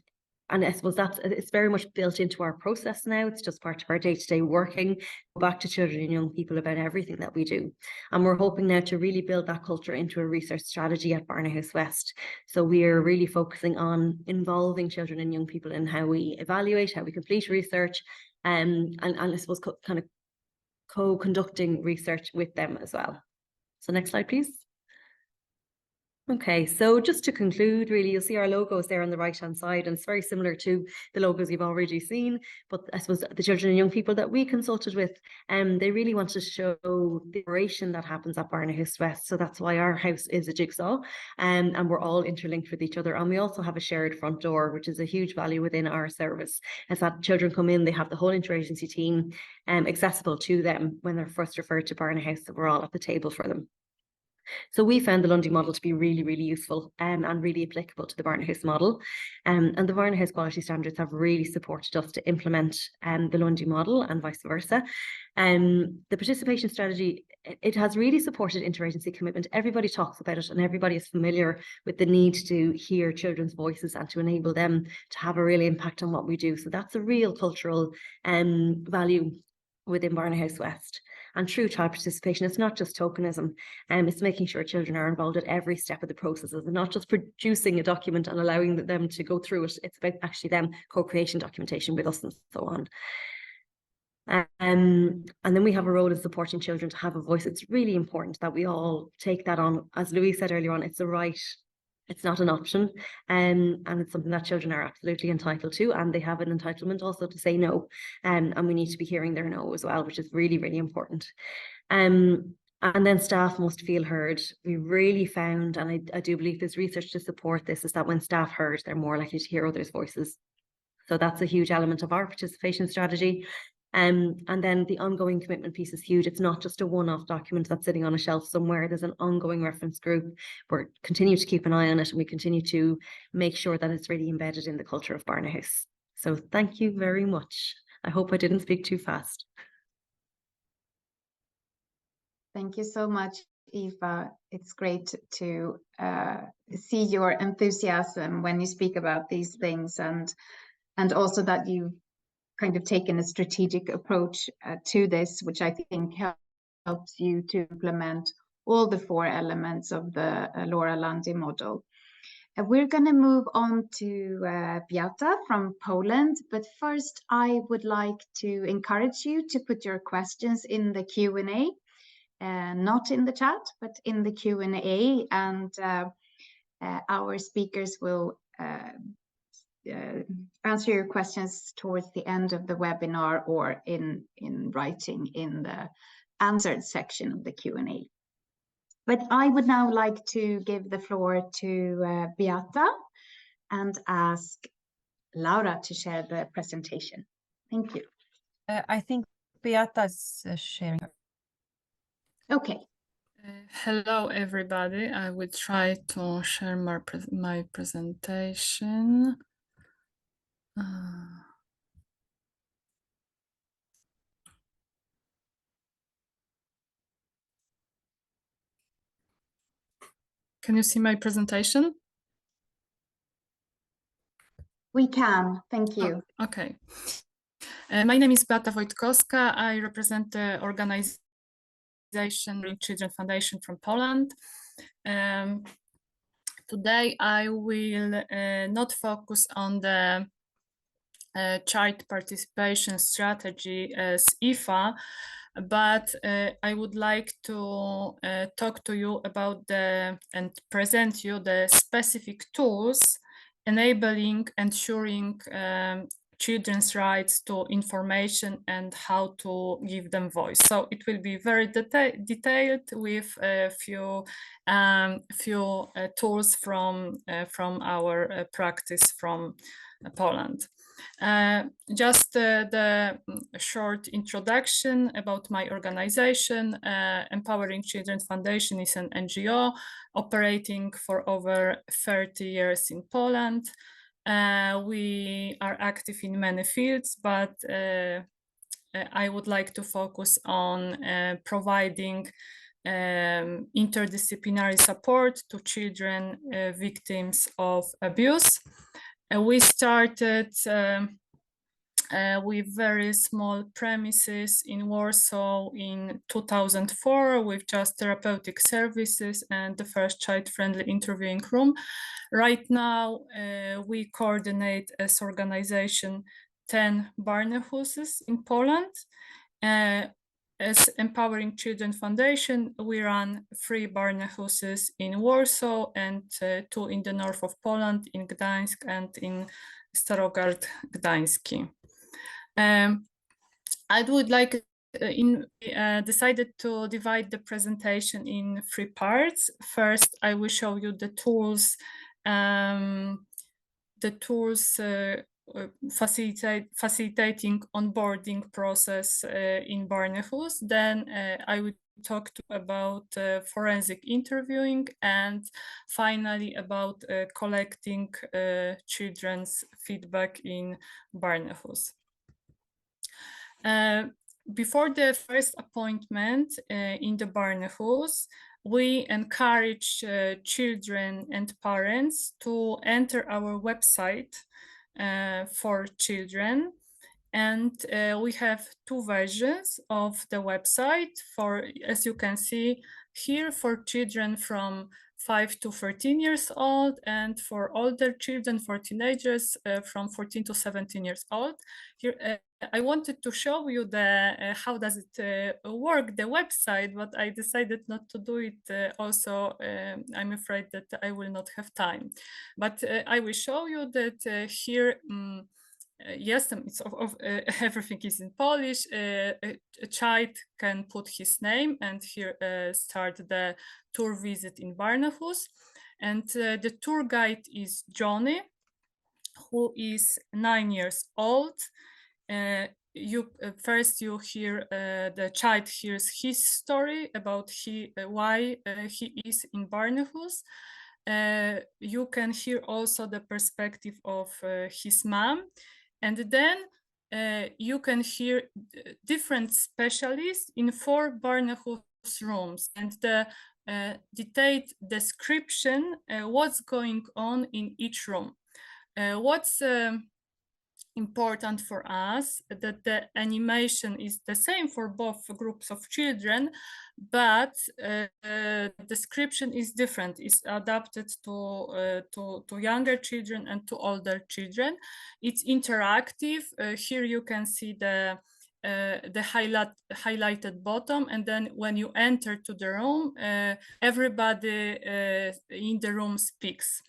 I suppose it's very much built into our process now. It's just part of our day-to-day working, go back to children and young people about everything that we do. And we're hoping now to really build that culture into a research strategy at Barnahus West. So we are really focusing on involving children and young people in how we evaluate, how we complete research, and I suppose kind of co-conducting research with them as well. So next slide, please. Okay, so just to conclude, really, you'll see our logos there on the right-hand side, and it's very similar to the logos you've already seen. But I suppose the children and young people that we consulted with, they really want to show the inspiration that happens at Barnahus West. So that's why our house is a jigsaw, and we're all interlinked with each other. And we also have a shared front door, which is a huge value within our service. As that children come in, they have the whole interagency team accessible to them when they're first referred to Barnahus. So we're all at the table for them. So we found the Lundy model to be really, really useful and really applicable to the Barnahus model. And the Barnahus Quality Standards have really supported us to implement the Lundy model and vice versa. The participation strategy, it has really supported interagency commitment. Everybody talks about it and everybody is familiar with the need to hear children's voices and to enable them to have a real impact on what we do. So that's a real cultural value within Barnahus West. And true child participation, it's not just tokenism, it's making sure children are involved at every step of the processes and not just producing a document and allowing them to go through it. It's about actually them co-creating documentation with us and so on. And then we have a role in supporting children to have a voice. It's really important that we all take that on. As Louise said earlier on, it's a right. It's not an option, and it's something that children are absolutely entitled to, and they have an entitlement also to say no, and we need to be hearing their no as well, which is really, really important. And then staff must feel heard. We really found, and I do believe there's research to support this, is that when staff heard, they're more likely to hear others' voices. So that's a huge element of our participation strategy. And then the ongoing commitment piece is huge. It's not just a one-off document that's sitting on a shelf somewhere. There's an ongoing reference group. We're continue to keep an eye on it, and we continue to make sure that it's really embedded in the culture of Barnahus. So thank you very much. I hope I didn't speak too fast. Thank you so much, Aoife. It's great to see your enthusiasm when you speak about these things, and also that you've kind of taken a strategic approach to this, which I think helps you to implement all the 4 elements of the Laura Lundy model. We're going to move on to Beata from Poland, but first I would like to encourage you to put your questions in the Q&A, not in the chat, but in the Q&A, and our speakers will answer your questions towards the end of the webinar or in writing in the answered section of the Q&A. But I would now like to give the floor to Beata and ask Laura to share the presentation. Thank you. I think Beata is sharing. Okay. Hello, everybody. I will try to share my presentation. Can you see my presentation? We can, thank you. Oh, okay. My name is Beata Wojtkowska. I represent the organization Children Foundation from Poland. Today I will not focus on the child participation strategy as Aoife, but I would like to talk to you about and present you the specific tools enabling, ensuring children's rights to information and how to give them voice. So it will be very detailed with a few tools from our practice from Poland. Just the short introduction about my organization. Empowering Children Foundation is an NGO operating for over 30 years in Poland. We are active in many fields, but I would like to focus on providing interdisciplinary support to children victims of abuse. We started with very small premises in Warsaw in 2004 with just therapeutic services and the first child-friendly interviewing room. Right now, we coordinate as organization 10 Barnahuses in Poland. As Empowering Children Foundation, we run 3 Barnahuses in Warsaw and 2 in the north of Poland, in Gdańsk and in Starogard Gdański. I would like decided to divide the presentation in 3 parts. First, I will show you the tools facilitating onboarding process in Barnahus. Then I will talk about forensic interviewing, and finally about collecting children's feedback in Barnahus. Before the first appointment in the Barnahus, we encourage children and parents to enter our website for children. And we have 2 versions of the website for, as you can see here, for children from 5 to 13 years old, and for older children, for teenagers, from 14 to 17 years old. Here, I wanted to show you the how does it work, the website, but I decided not to do it. Also, I'm afraid that I will not have time. But I will show you that here. Yes, everything is in Polish. A child can put his name and here start the tour visit in Barnahus. And the tour guide is Johnny, who is 9 years old. First you hear the child hears his story about why he is in Barnahus. You can hear also the perspective of his mom. And then you can hear different specialists in 4 Barnahus rooms, and the detailed description what's going on in each room. What's important for us that the animation is the same for both groups of children, but description is different. It's adapted to younger children and to older children. It's interactive. Here you can see the highlighted bottom, and then when you enter to the room, everybody in the room speaks.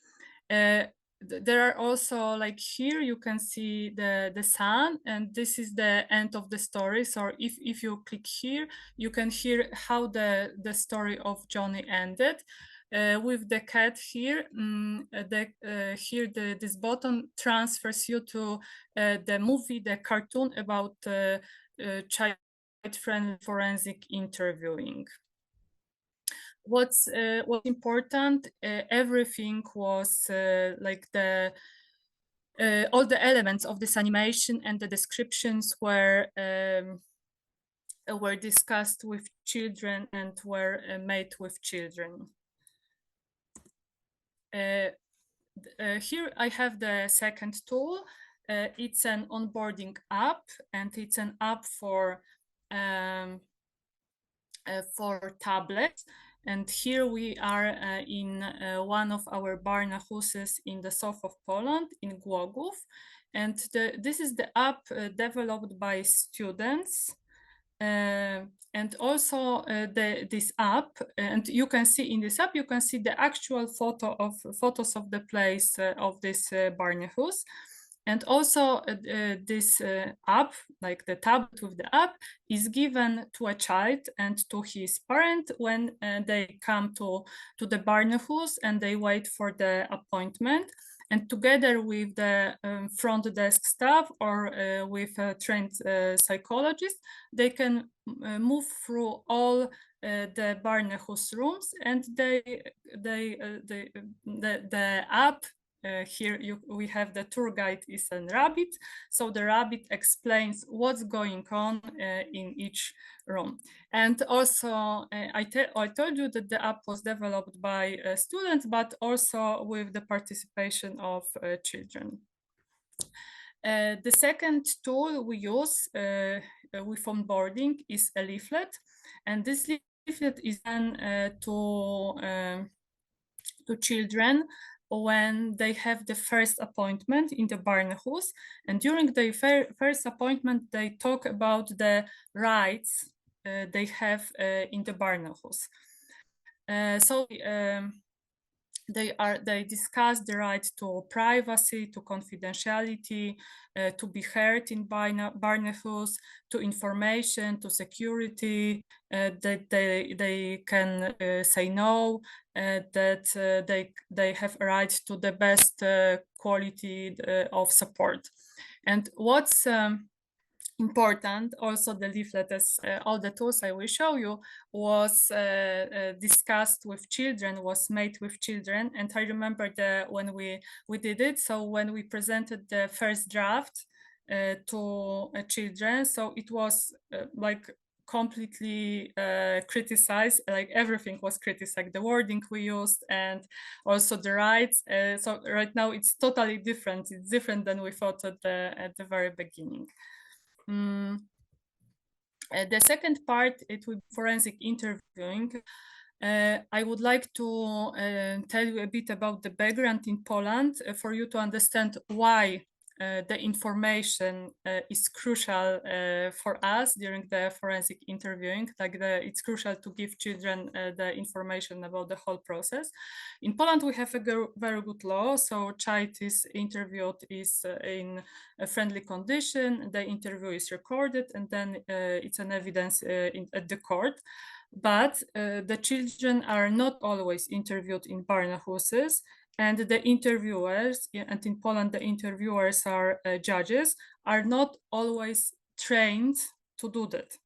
There are also, like here, you can see the sun, and this is the end of the story. So if you click here, you can hear how the story of Johnny ended. With the cat here, this button transfers you to the movie, the cartoon about child-friendly forensic interviewing. What's important, everything was like all the elements of this animation and the descriptions were discussed with children and were made with children. Here I have the second tool. It's an onboarding app, and it's an app for tablets. And here we are in one of our Barnahuses in the south of Poland, in Głogów. And this is the app developed by students. And also this app, and you can see in this app, you can see the actual photos of the place of this Barnahus. And also this app, like the tablet with the app, is given to a child and to his parent when they come to the Barnahus and they wait for the appointment. And together with the front desk staff or with a trained psychologist, they can move through all the Barnahus rooms, and the app. Here we have the tour guide is a rabbit, so the rabbit explains what's going on in each room. And also I told you that the app was developed by students, but also with the participation of children. The second tool we use with onboarding is a leaflet, and this leaflet is done to children when they have the first appointment in the Barnahus. And during the first appointment, they talk about the rights they have in the Barnahus. So they discuss the right to privacy, to confidentiality, to be heard in Barnahus, to information, to security, that they can say no, that they have a right to the best quality of support. And what's important, also the leaflet, as all the tools I will show you, was discussed with children, was made with children. And I remember when we did it, so when we presented the first draft to children, so it was like completely criticized, like everything was criticized, the wording we used and also the rights. So right now it's totally different. It's different than we thought at the very beginning. The second part, it will be forensic interviewing. I would like to tell you a bit about the background in Poland for you to understand why the information is crucial for us during the forensic interviewing. Like it's crucial to give children the information about the whole process. In Poland, we have a very good law. So child is interviewed in a friendly condition. The interview is recorded, and then it's an evidence at the court. But the children are not always interviewed in Barnahuses, and the interviewers, and in Poland the interviewers are judges, are not always trained to do that.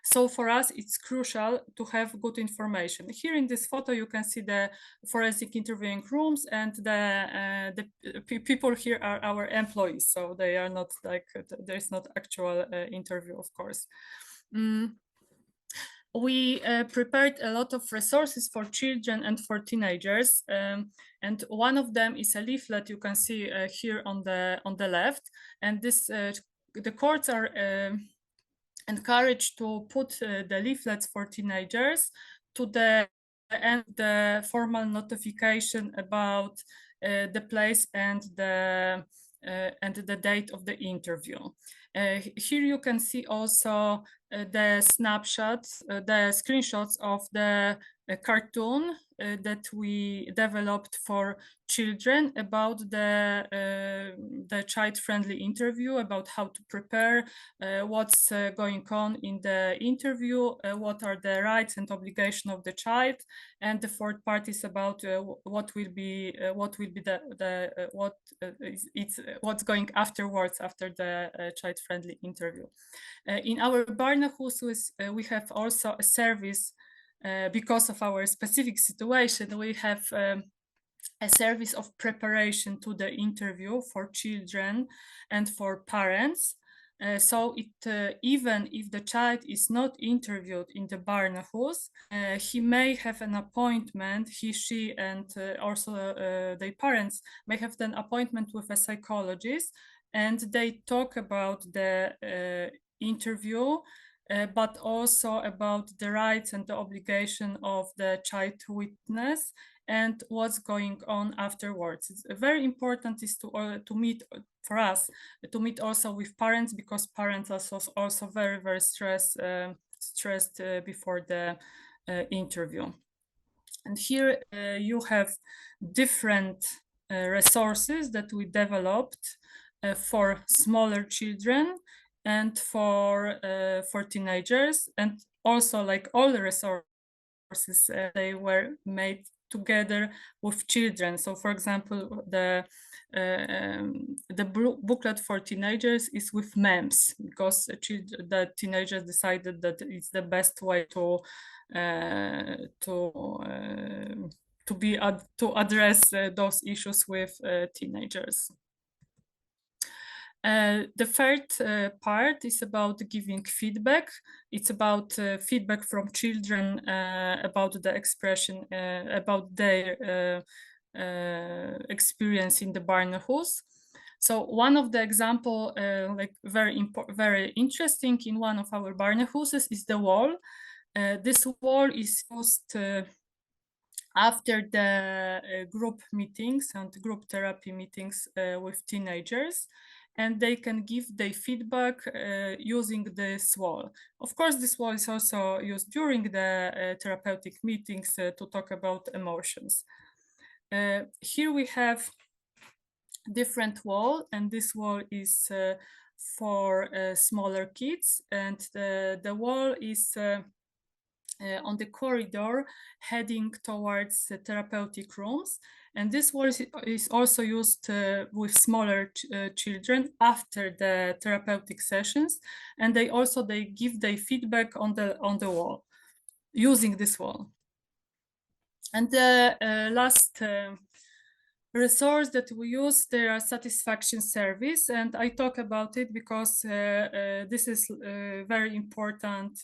So for us, it's crucial to have good information. Here in this photo, you can see the forensic interviewing rooms, and the people here are our employees. So they are not like, there's not actual interview, of course. We prepared a lot of resources for children and for teenagers, and one of them is a leaflet you can see here on the left. And this the courts are encouraged to put the leaflets for teenagers to the end, the formal notification about the place and the date of the interview. Here you can see also the snapshots, the screenshots of the cartoon that we developed for children about the child-friendly interview, about how to prepare, what's going on in the interview, what are the rights and obligations of the child, and the fourth part is about what's going afterwards after the child-friendly interview. In our Barnahus, we have also a service. Because of our specific situation, we have a service of preparation to the interview for children and for parents. So even if the child is not interviewed in the Barnahus, he may have an appointment, he, she, and also their parents may have an appointment with a psychologist, and they talk about the interview, but also about the rights and the obligation of the child witness and what's going on afterwards. It's very important is to meet, for us, to meet also with parents, because parents are also very, very stressed before the interview. And here you have different resources that we developed for smaller children and for teenagers, and also like all the resources they were made together with children. So for example, the booklet for teenagers is with memes, because the teenagers decided that it's the best way to address those issues with teenagers. The third part is about giving feedback. It's about feedback from children about the expression, about their experience in the Barnahus. So one of the example, like very interesting in one of our Barnahuses is the wall. This wall is used after the group meetings and group therapy meetings with teenagers. and they can give their feedback using this wall. Of course, this wall is also used during the therapeutic meetings to talk about emotions. Here we have different wall, and this wall is for smaller kids, and the wall is on the corridor heading towards therapeutic rooms, and this wall is also used with smaller children after the therapeutic sessions, and they give their feedback on the wall using this wall. And the last resource that we use, there are satisfaction surveys, and I talk about it because this is a very important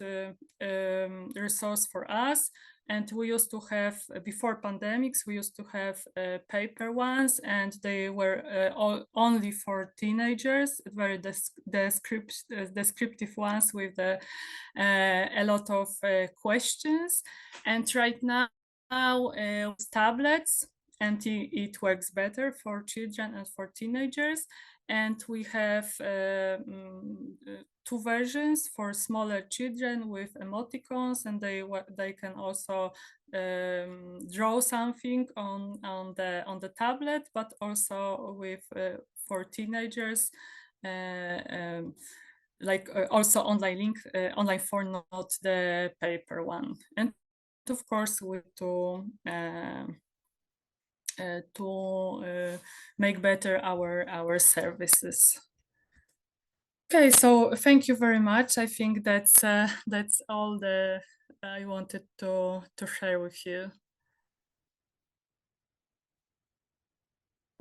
resource for us. And we used to have, before pandemics, we used to have paper ones, and they were only for teenagers, very descriptive ones with a lot of questions. And right now with tablets, and it works better for children and for teenagers. And we have two versions for smaller children with emoticons, and they can also draw something on the tablet, but also with for teenagers like also online form, not the paper one. And of course we to make better our services. Okay, so thank you very much. I think that's all I wanted to share with you.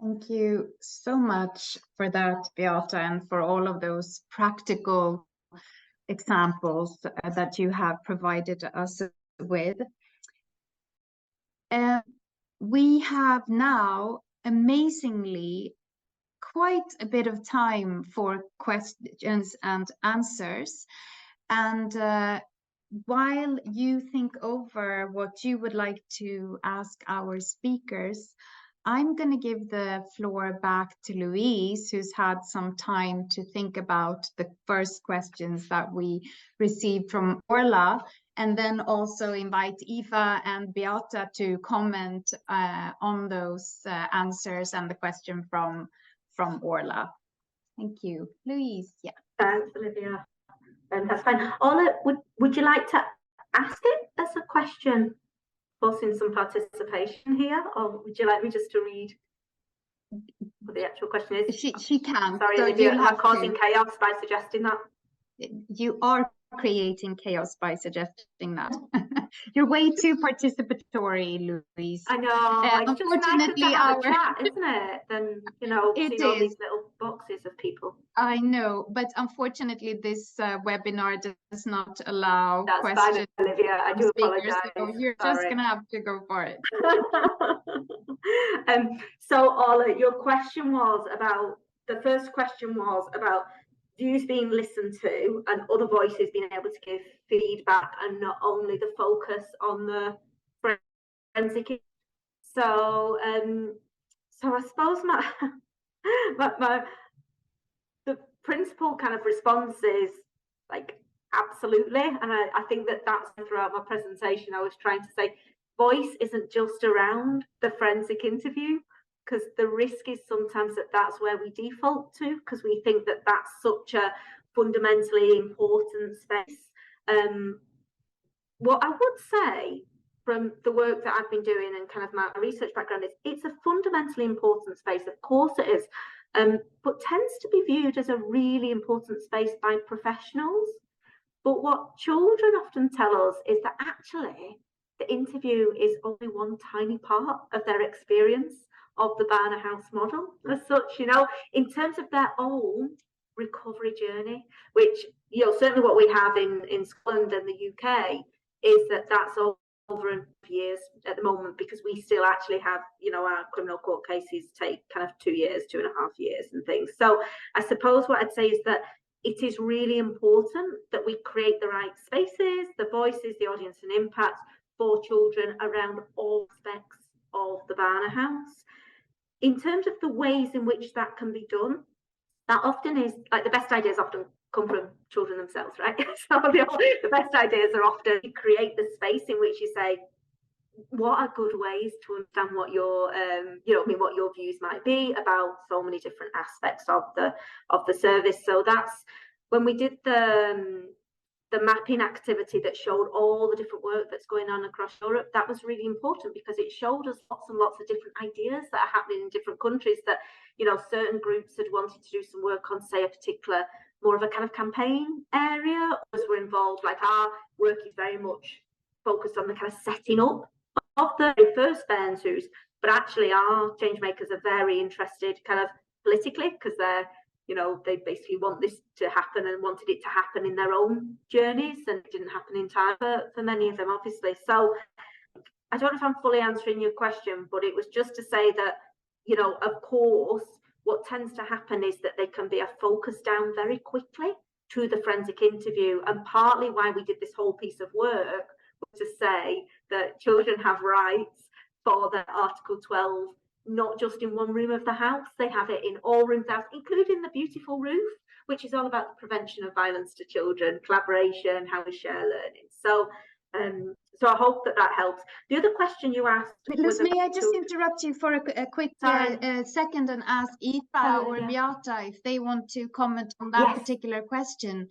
Thank you so much for that, Beata, and for all of those practical examples that you have provided us with. We have now, amazingly, quite a bit of time for questions and answers. And while you think over what you would like to ask our speakers, I'm going to give the floor back to Louise, who's had some time to think about the first questions that we received from Orla, and then also invite Aoife and Beata to comment on those answers and the question from Orla. Thank you. Louise, yeah. Thanks, Olivia. That's fine. Orla, would you like to ask it as a question, forcing some participation here, or would you like me just to read what the actual question is? She can. Sorry, so Olivia, am I causing chaos by suggesting that? You are creating chaos by suggesting that. You're way too participatory, Louise. I know. It's unfortunately, just nicer to have a chat, isn't it? Than, you know, seeing all these little boxes of people. I know, but unfortunately, this webinar does not allow questions. Fine, Olivia. I do apologize. So you're just going to have to go for it. So, Orla, your question was about, the first question was about views being listened to and other voices being able to give feedback, and not only the focus on the forensic. So, so I suppose the principal kind of response is like, absolutely. And I think that's throughout my presentation, I was trying to say, voice isn't just around the forensic interview, because the risk is sometimes that's where we default to, because we think that that's such a fundamentally important space. What I would say from the work that I've been doing and kind of my research background is it's a fundamentally important space. Of course it is, but tends to be viewed as a really important space by professionals. But what children often tell us is that actually the interview is only one tiny part of their experience of the Barnahus model as such, you know, in terms of their own recovery journey, which, you know, certainly what we have in Scotland and the UK is that's over years at the moment, because we still actually have, you know, our criminal court cases take kind of 2 years, 2.5 years and things. So I suppose what I'd say is that it is really important that we create the right spaces, the voices, the audience and impact for children around all aspects of the Barnahus. In terms of the ways in which that can be done, that often is like the best ideas often come from children themselves, right? So the best ideas are often you create the space in which you say, what are good ways to understand what your what your views might be about so many different aspects of the service. So that's when we did the mapping activity that showed all the different work that's going on across Europe. That was really important because it showed us lots and lots of different ideas that are happening in different countries, that certain groups had wanted to do some work on, say, a particular more of a kind of campaign area. Others were involved, like our work is very much focused on the kind of setting up of the first Barnahus, but actually our change makers are very interested kind of politically, because they basically want this to happen and wanted it to happen in their own journeys, and it didn't happen in time for many of them, obviously. So I don't know if I'm fully answering your question, but it was just to say that, of course, what tends to happen is that they can be a focus down very quickly to the forensic interview. And partly why we did this whole piece of work was to say that children have rights for their Article 12, not just in one room of the house, they have it in all rooms of the house, including the beautiful roof, which is all about the prevention of violence to children, collaboration, how we share learning. So I hope that helps. The other question you asked was, may I just interrupt you for a quick second and ask Aoife or Beata if they want to comment on that particular question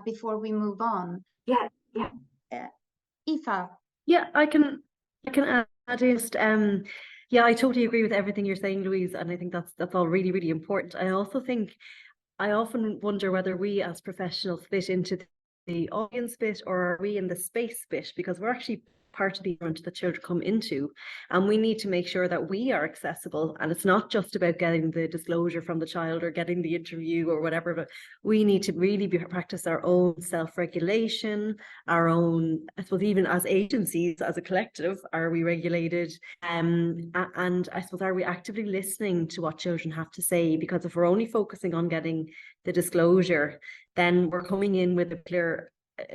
before we move on? Yeah. Aoife. Yeah, I can add just yeah, I totally agree with everything you're saying, Louise, and I think that's all really, really important. I also think I often wonder whether we as professionals fit into the audience bit, or are we in the space bit, because we're actually part of the environment that children come into, and we need to make sure that we are accessible. And it's not just about getting the disclosure from the child or getting the interview or whatever, but we need to really practice our own self-regulation, our own, I suppose, even as agencies, as a collective, are we regulated? And I suppose, are we actively listening to what children have to say? Because if we're only focusing on getting the disclosure, then we're coming in with a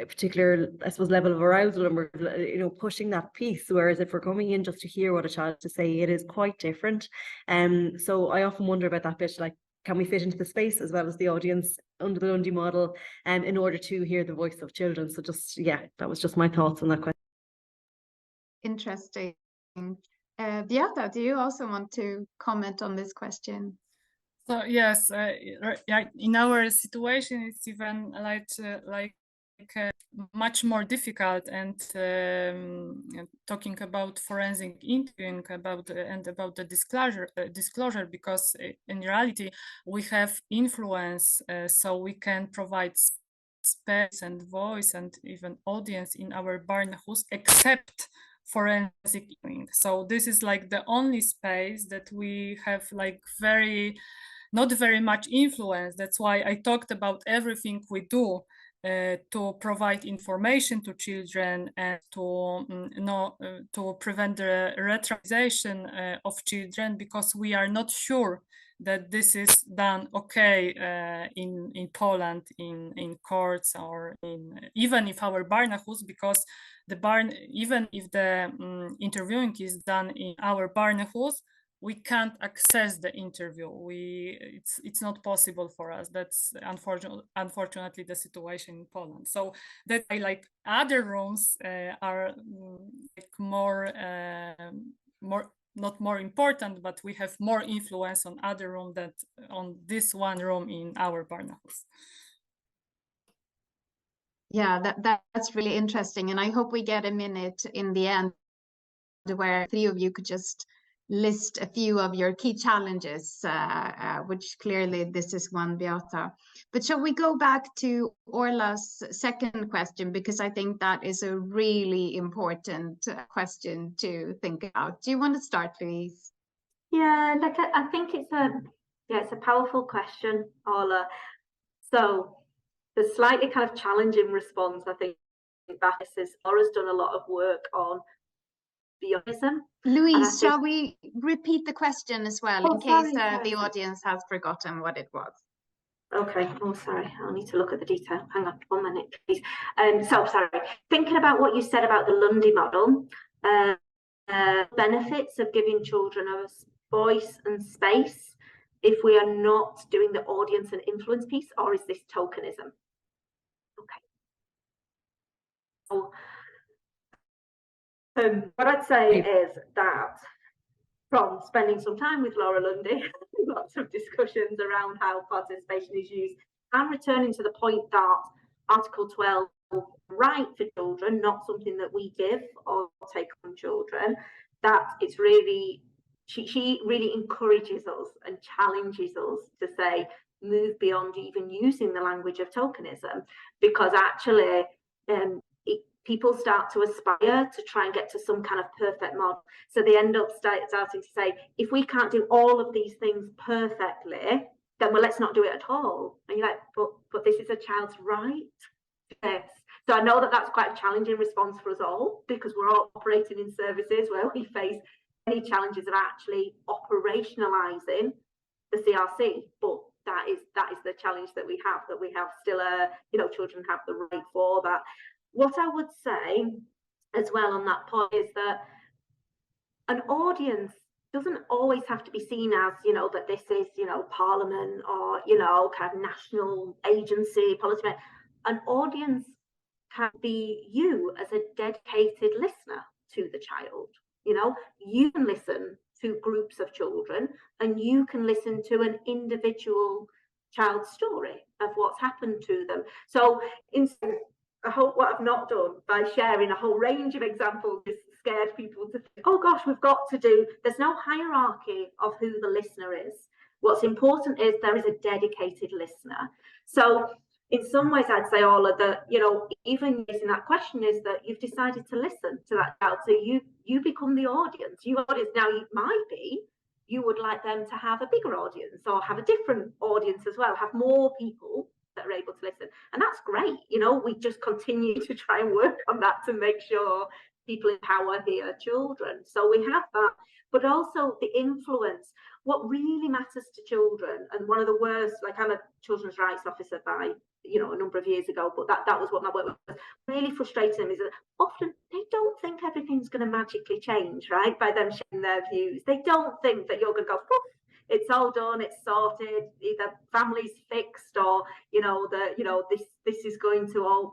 particular, I suppose, level of arousal, and we're pushing that piece. Whereas if we're coming in just to hear what a child has to say, it is quite different. So I often wonder about that bit, like, can we fit into the space as well as the audience under the Lundy model, in order to hear the voice of children? So just, that was just my thoughts on that question. Interesting. Beata, do you also want to comment on this question? So yes, in our situation, it's even like much more difficult, and talking about forensic interviewing about the disclosure, because in reality we have influence, so we can provide space and voice and even audience in our Barnahus, except forensic interviewing. So this is like the only space that we have like not very much influence. That's why I talked about everything we do to provide information to children and to prevent the radicalization of children, because we are not sure that this is done in Poland, in courts, or even if our Barnahus, because even if the interviewing is done in our Barnahus, we can't access the interview. It's not possible for us. That's unfortunately the situation in Poland. So that like other rooms are like more not more important, but we have more influence on other room than on this one room in our Barnahus. Yeah, that's really interesting, and I hope we get a minute in the end where three of you could just list a few of your key challenges, which clearly this is one, Beata. But shall we go back to Orla's second question, because I think that is a really important question to think about. Do you want to start, Louise? Yeah, like I think it's a powerful question, Orla. So the slightly kind of challenging response, I think, back is Laura's done a lot of work on bionism. Louise, shall we repeat the question as well, in case the audience has forgotten what it was? Okay. Oh, sorry. I'll need to look at the detail. Hang on 1 minute, please. So sorry. Thinking about what you said about the Lundy model, benefits of giving children a voice and space if we are not doing the audience and influence piece, or is this tokenism? Okay. So, what I'd say is that from spending some time with Laura Lundy, lots of discussions around how participation is used, and returning to the point that Article 12 right for children, not something that we give or take on children, that it's really, she really encourages us and challenges us to say, move beyond even using the language of tokenism, because actually people start to aspire to try and get to some kind of perfect model. So they end up starting to say, if we can't do all of these things perfectly, then well, let's not do it at all. And you're like, but this is a child's right. Yes. So I know that that's quite a challenging response for us all, because we're all operating in services where we face many challenges of actually operationalizing the CRC. But that is the challenge that we have still children have the right for that. What I would say as well on that point is that an audience doesn't always have to be seen as, that this is, Parliament or, kind of national agency, politics. An audience can be you as a dedicated listener to the child. You can listen to groups of children, and you can listen to an individual child's story of what's happened to them. So I hope what I've not done by sharing a whole range of examples is scared people to think, oh gosh, there's no hierarchy of who the listener is. What's important is there is a dedicated listener. So in some ways, I'd say, Ola, that, even using that question is that you've decided to listen to that child. So you become the audience. Now, it might be you would like them to have a bigger audience or have a different audience as well, have more people that are able to listen. And that's great. We just continue to try and work on that to make sure people in power hear children. So we have that, but also the influence. What really matters to children, and one of the worst, like I'm a children's rights officer by, a number of years ago, but that was what my work was. Really frustrating them is that often they don't think everything's going to magically change, right? By them sharing their views. They don't think that you're going to go, poof, it's all done, it's sorted, either family's fixed or, this is going to all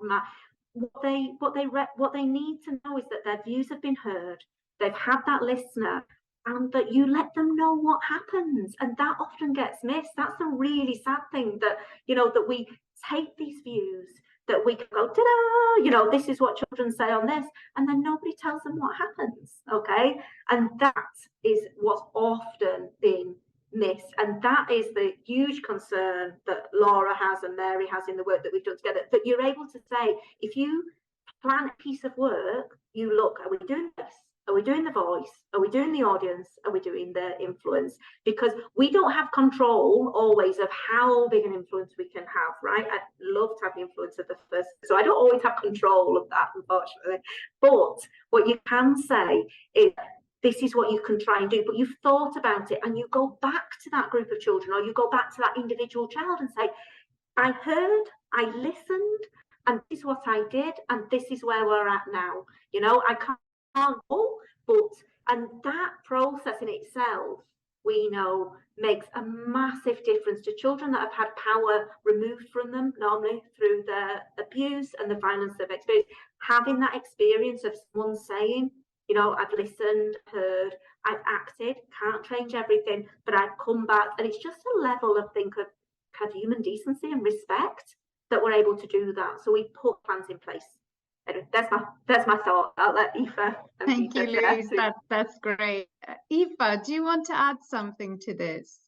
what they need to know is that their views have been heard, they've had that listener, and that you let them know what happens. And that often gets missed. That's the really sad thing, that that we take these views, that we can go, ta-da, this is what children say on this, and then nobody tells them what happens. Okay, and that is what's often been missed, and that is the huge concern that Laura has and Mary has in the work that we've done together, that you're able to say, if you plan a piece of work, you look, are we doing this? Are we doing the voice? Are we doing the audience? Are we doing the influence? Because we don't have control always of how big an influence we can have, right? I'd love to have the influence of the first, so I don't always have control of that, unfortunately. But what you can say is, this is what you can try and do, but you've thought about it, and you go back to that group of children, or you go back to that individual child and say, I heard, I listened, and this is what I did, and this is where we're at now. I can't go, and that process in itself, we know, makes a massive difference to children that have had power removed from them, normally through the abuse and the violence they've experienced. Having that experience of someone saying, I've listened, heard, I've acted, can't change everything, but I've come back. And it's just a level of kind of human decency and respect that we're able to do that. So we put plans in place. Anyway, that's my thought. I'll let Aoife. Thank you, Louise. That's great. Aoife, do you want to add something to this?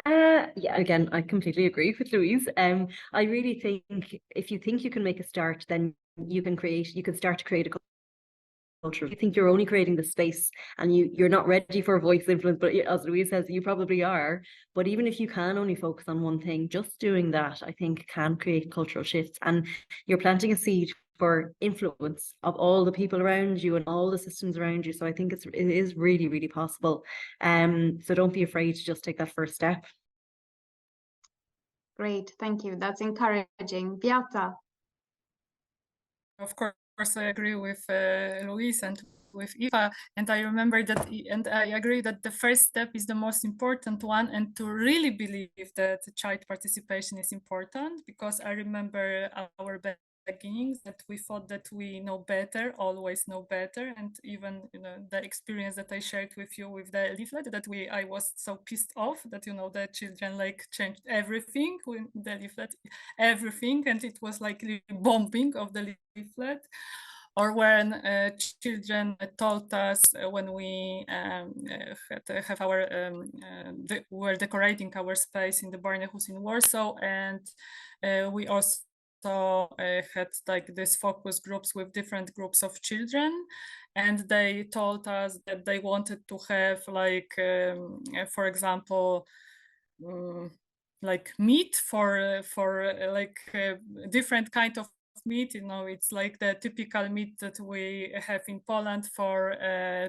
Yeah, again, I completely agree with Louise. I really think if you think you can make a start, then you can start to create a culture. You think you're only creating the space and you're not ready for voice influence, but as Louise says, you probably are. But even if you can only focus on one thing, just doing that, I think, can create cultural shifts. And you're planting a seed for influence of all the people around you and all the systems around you. So I think it is really, really possible. So don't be afraid to just take that first step. Great, thank you. That's encouraging. Beata. Of course, I agree with Louise, and with Aoife, and I remember that, and I agree that the first step is the most important one, and to really believe that child participation is important, because I remember our beginnings that we thought that we know better, always know better, and even the experience that I shared with you with the leaflet, that I was so pissed off that the children like changed everything with the leaflet, everything, and it was like really bombing of the leaflet. Or when children told us when we were decorating our space in the Barnahus in Warsaw, and we also had like this focus groups with different groups of children, and they told us that they wanted to have like, for example, like meat for like different kind of meat. It's like the typical meat that we have in Poland for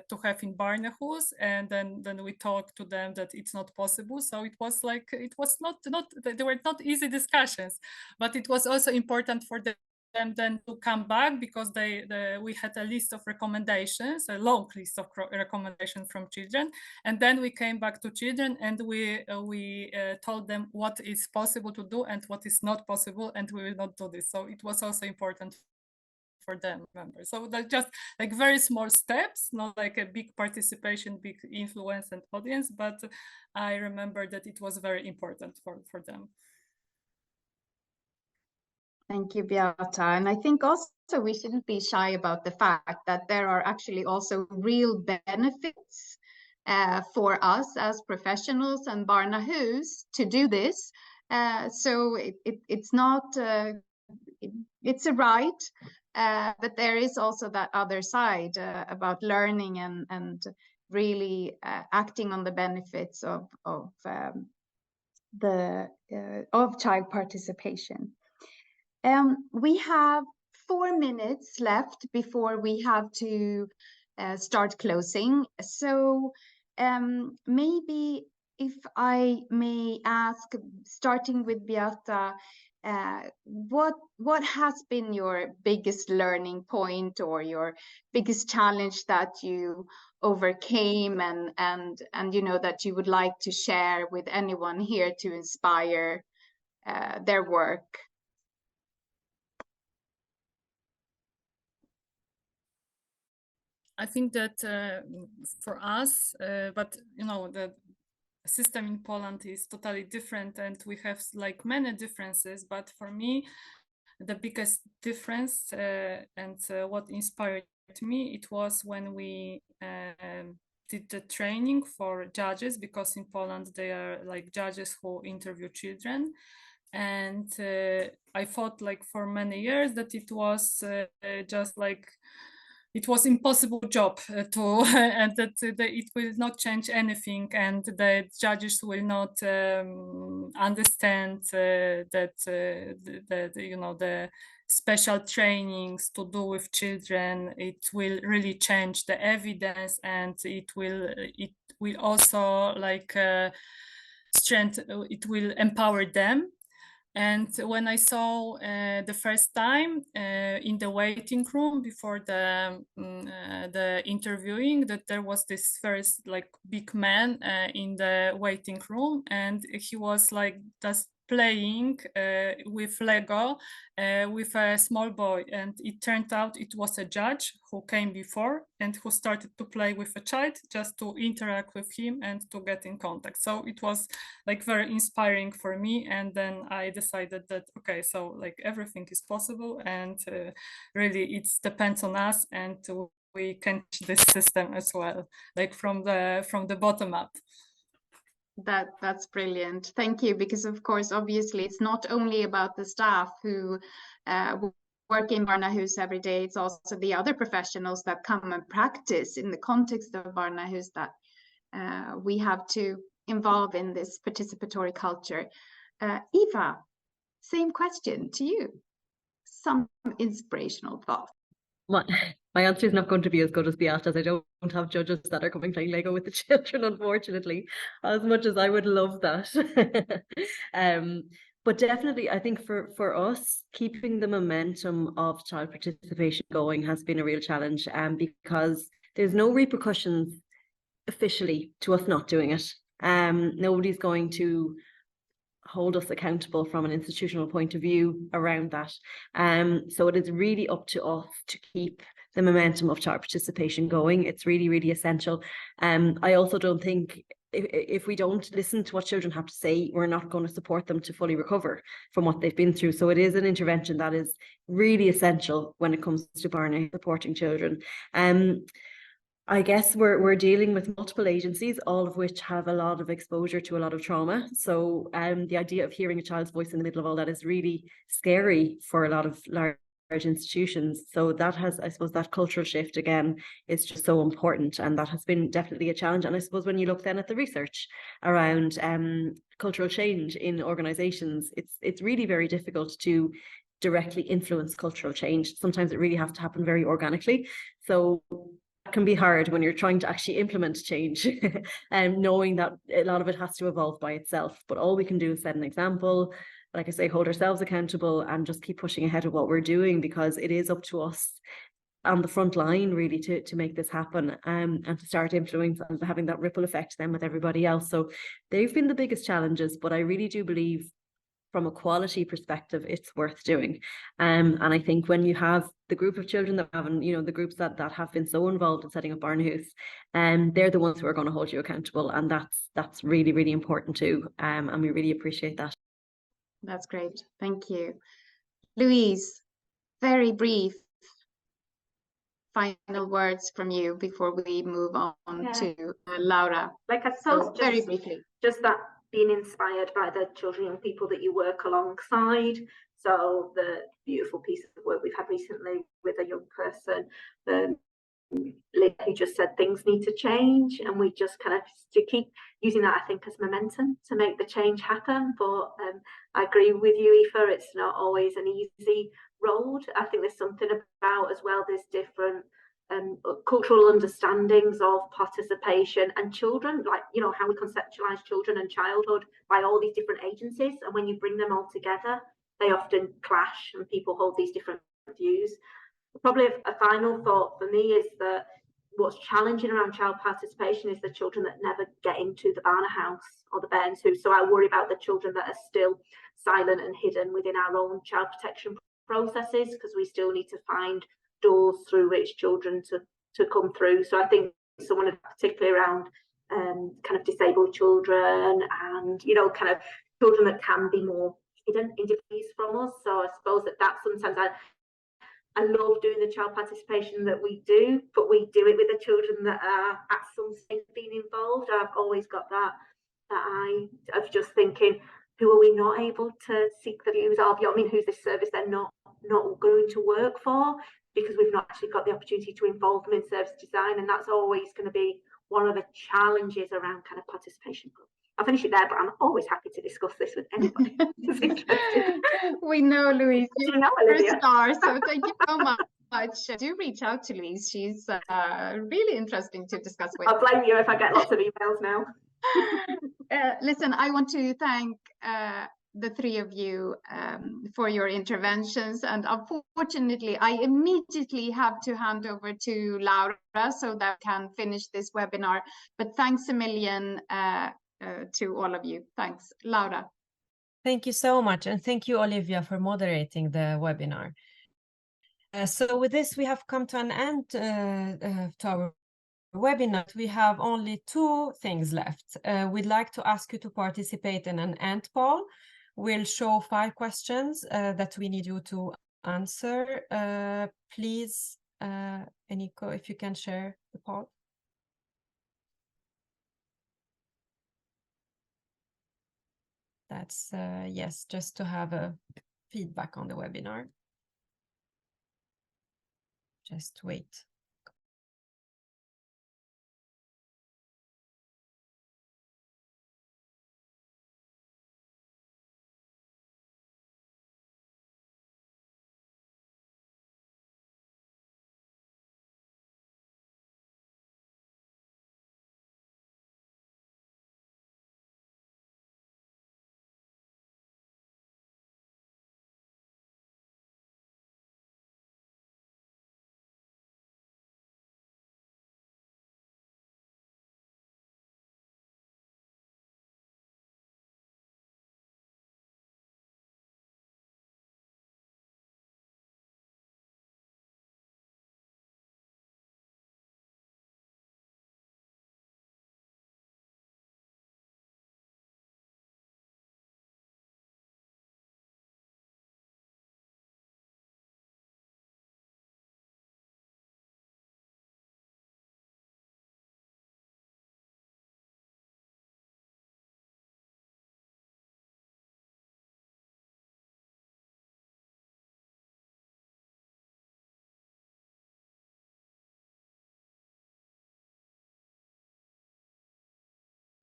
to have in Barnahus, and then we talked to them that it's not possible. So it was like, it was not they were not easy discussions, but it was also important for them then to come back, because we had a list of recommendations, a long list of recommendations from children, and then we came back to children, and we told them what is possible to do and what is not possible, and we will not do this. So it was also important for them, remember. So that's just like very small steps, not like a big participation, big influence and audience, but I remember that it was very important for them. Thank you, Beata. And I think also we shouldn't be shy about the fact that there are actually also real benefits for us as professionals and Barnahus to do this. So it's not, it's a right, but there is also that other side about learning and really acting on the benefits of child participation. We have 4 minutes left before we have to start closing. So maybe if I may ask, starting with Beata, what has been your biggest learning point or your biggest challenge that you overcame, and that you would like to share with anyone here to inspire their work? I think that for us, but the system in Poland is totally different, and we have like many differences. But for me, the biggest difference and what inspired me, it was when we did the training for judges, because in Poland they are like judges who interview children. And I thought like for many years that it was just like, it was impossible job to and that it will not change anything, and the judges will not understand that the special trainings to do with children, it will really change the evidence, and it will also like it will empower them. And when I saw the first time in the waiting room before the interviewing, that there was this first like big man in the waiting room, and he was like just playing with Lego with a small boy, and it turned out it was a judge who came before and who started to play with a child just to interact with him and to get in contact. So it was like very inspiring for me, and then I decided that okay, so like everything is possible, and really it depends on us, and we can change this system as well, like from the bottom up. That's brilliant. Thank you. Because of course, obviously, it's not only about the staff who work in Barnahus every day. It's also the other professionals that come and practice in the context of Barnahus that we have to involve in this participatory culture. Aoife, same question to you. Some inspirational thoughts. My answer is not going to be as good as Beata's. I don't have judges that are coming playing Lego with the children, unfortunately, as much as I would love that. But definitely, I think for us, keeping the momentum of child participation going has been a real challenge, because there's no repercussions officially to us not doing it. Nobody's going to hold us accountable from an institutional point of view around that. So it is really up to us to keep the momentum of child participation going. It's really, really essential. I also don't think if we don't listen to what children have to say, we're not going to support them to fully recover from what they've been through. So it is an intervention that is really essential when it comes to Barnahus supporting children. I guess we're dealing with multiple agencies, all of which have a lot of exposure to a lot of trauma. So the idea of hearing a child's voice in the middle of all that is really scary for a lot of large institutions. So that has, I suppose, that cultural shift again is just so important, and that has been definitely a challenge. And I suppose when you look then at the research around cultural change in organizations, it's really very difficult to directly influence cultural change. Sometimes it really has to happen very organically. So can be hard when you're trying to actually implement change and knowing that a lot of it has to evolve by itself. But all we can do is set an example, like I say, hold ourselves accountable and just keep pushing ahead of what we're doing, because it is up to us on the front line really to make this happen, and to start influencing and having that ripple effect then with everybody else. So they've been the biggest challenges, but I really do believe from a quality perspective, it's worth doing. And I think when you have the group of children that have, and the groups that have been so involved in setting up Barnahus, they're the ones who are going to hold you accountable, and that's really, really important too. And we really appreciate that. That's great. Thank you. Louise, very brief final words from you before we move on to Laura. Like, I suppose so very briefly. Just that being inspired by the children and people that you work alongside. So the beautiful piece of work we've had recently with a young person, who just said things need to change, and we just kind of to keep using that, I think, as momentum to make the change happen. But I agree with you, Aoife, it's not always an easy road. I think there's something about as well, there's different cultural understandings of participation and children, like how we conceptualize children and childhood by all these different agencies, and when you bring them all together they often clash and people hold these different views. Probably a final thought for me is that what's challenging around child participation is the children that never get into the Barnahus or the Barnahus. So I worry about the children that are still silent and hidden within our own child protection processes, because we still need to find doors through which children to come through. So I think someone particularly around kind of disabled children and kind of children that can be more hidden individuals from us. So I suppose that sometimes I love doing the child participation that we do, but we do it with the children that are at some stage being involved. I've always got that eye of just thinking, who are we not able to seek the views of? I mean, who's this service they're not going to work for, because we've not actually got the opportunity to involve them in service design, and that's always going to be one of the challenges around kind of participation. I'll finish it there, but I'm always happy to discuss this with anybody who's interested. We know, Louise, you're Olivia? a star, so thank you so much. Do reach out to Louise. She's really interesting to discuss with. I'll blame you if I get lots of emails now. Listen, I want to thank the three of you for your interventions, and unfortunately I immediately have to hand over to Laura so that I can finish this webinar, but thanks a million to all of you. Thanks. Laura. Thank you so much, and thank you, Olivia, for moderating the webinar. So with this, we have come to an end to our webinar. We have only 2 things left. We'd like to ask you to participate in an end poll. We'll show 5 questions that we need you to answer. Please, Eniko, if you can share the poll. That's yes, just to have a feedback on the webinar. Just wait.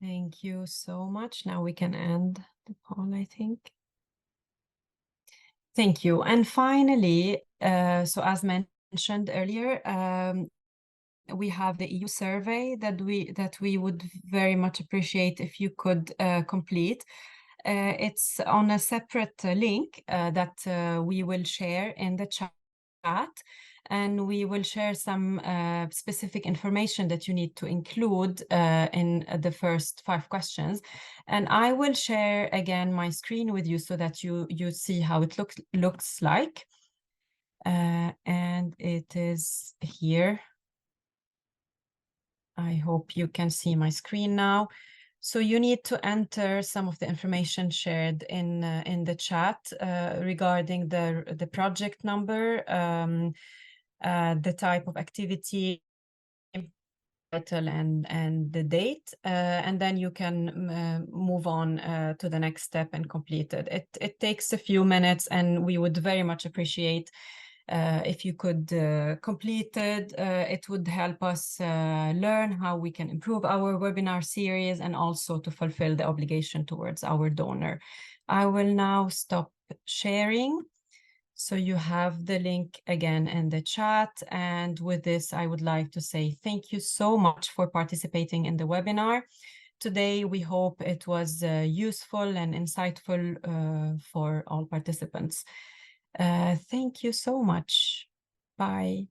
Thank you so much. Now we can end the poll, I think. Thank you. And finally, so as mentioned earlier, we have the EU survey that we would very much appreciate if you could complete. It's on a separate link that we will share in the chat, and we will share some specific information that you need to include in the first 5 questions. And I will share again my screen with you so that you see how it looks like. And it is here. I hope you can see my screen now. So you need to enter some of the information shared in the chat regarding the project number, the type of activity, title, and the date, and then you can move on to the next step and complete it. It takes a few minutes, and we would very much appreciate if you could complete it. It would help us learn how we can improve our webinar series and also to fulfill the obligation towards our donor. I will now stop sharing. So you have the link again in the chat. And with this, I would like to say thank you so much for participating in the webinar. Today, we hope it was useful and insightful for all participants. Thank you so much. Bye.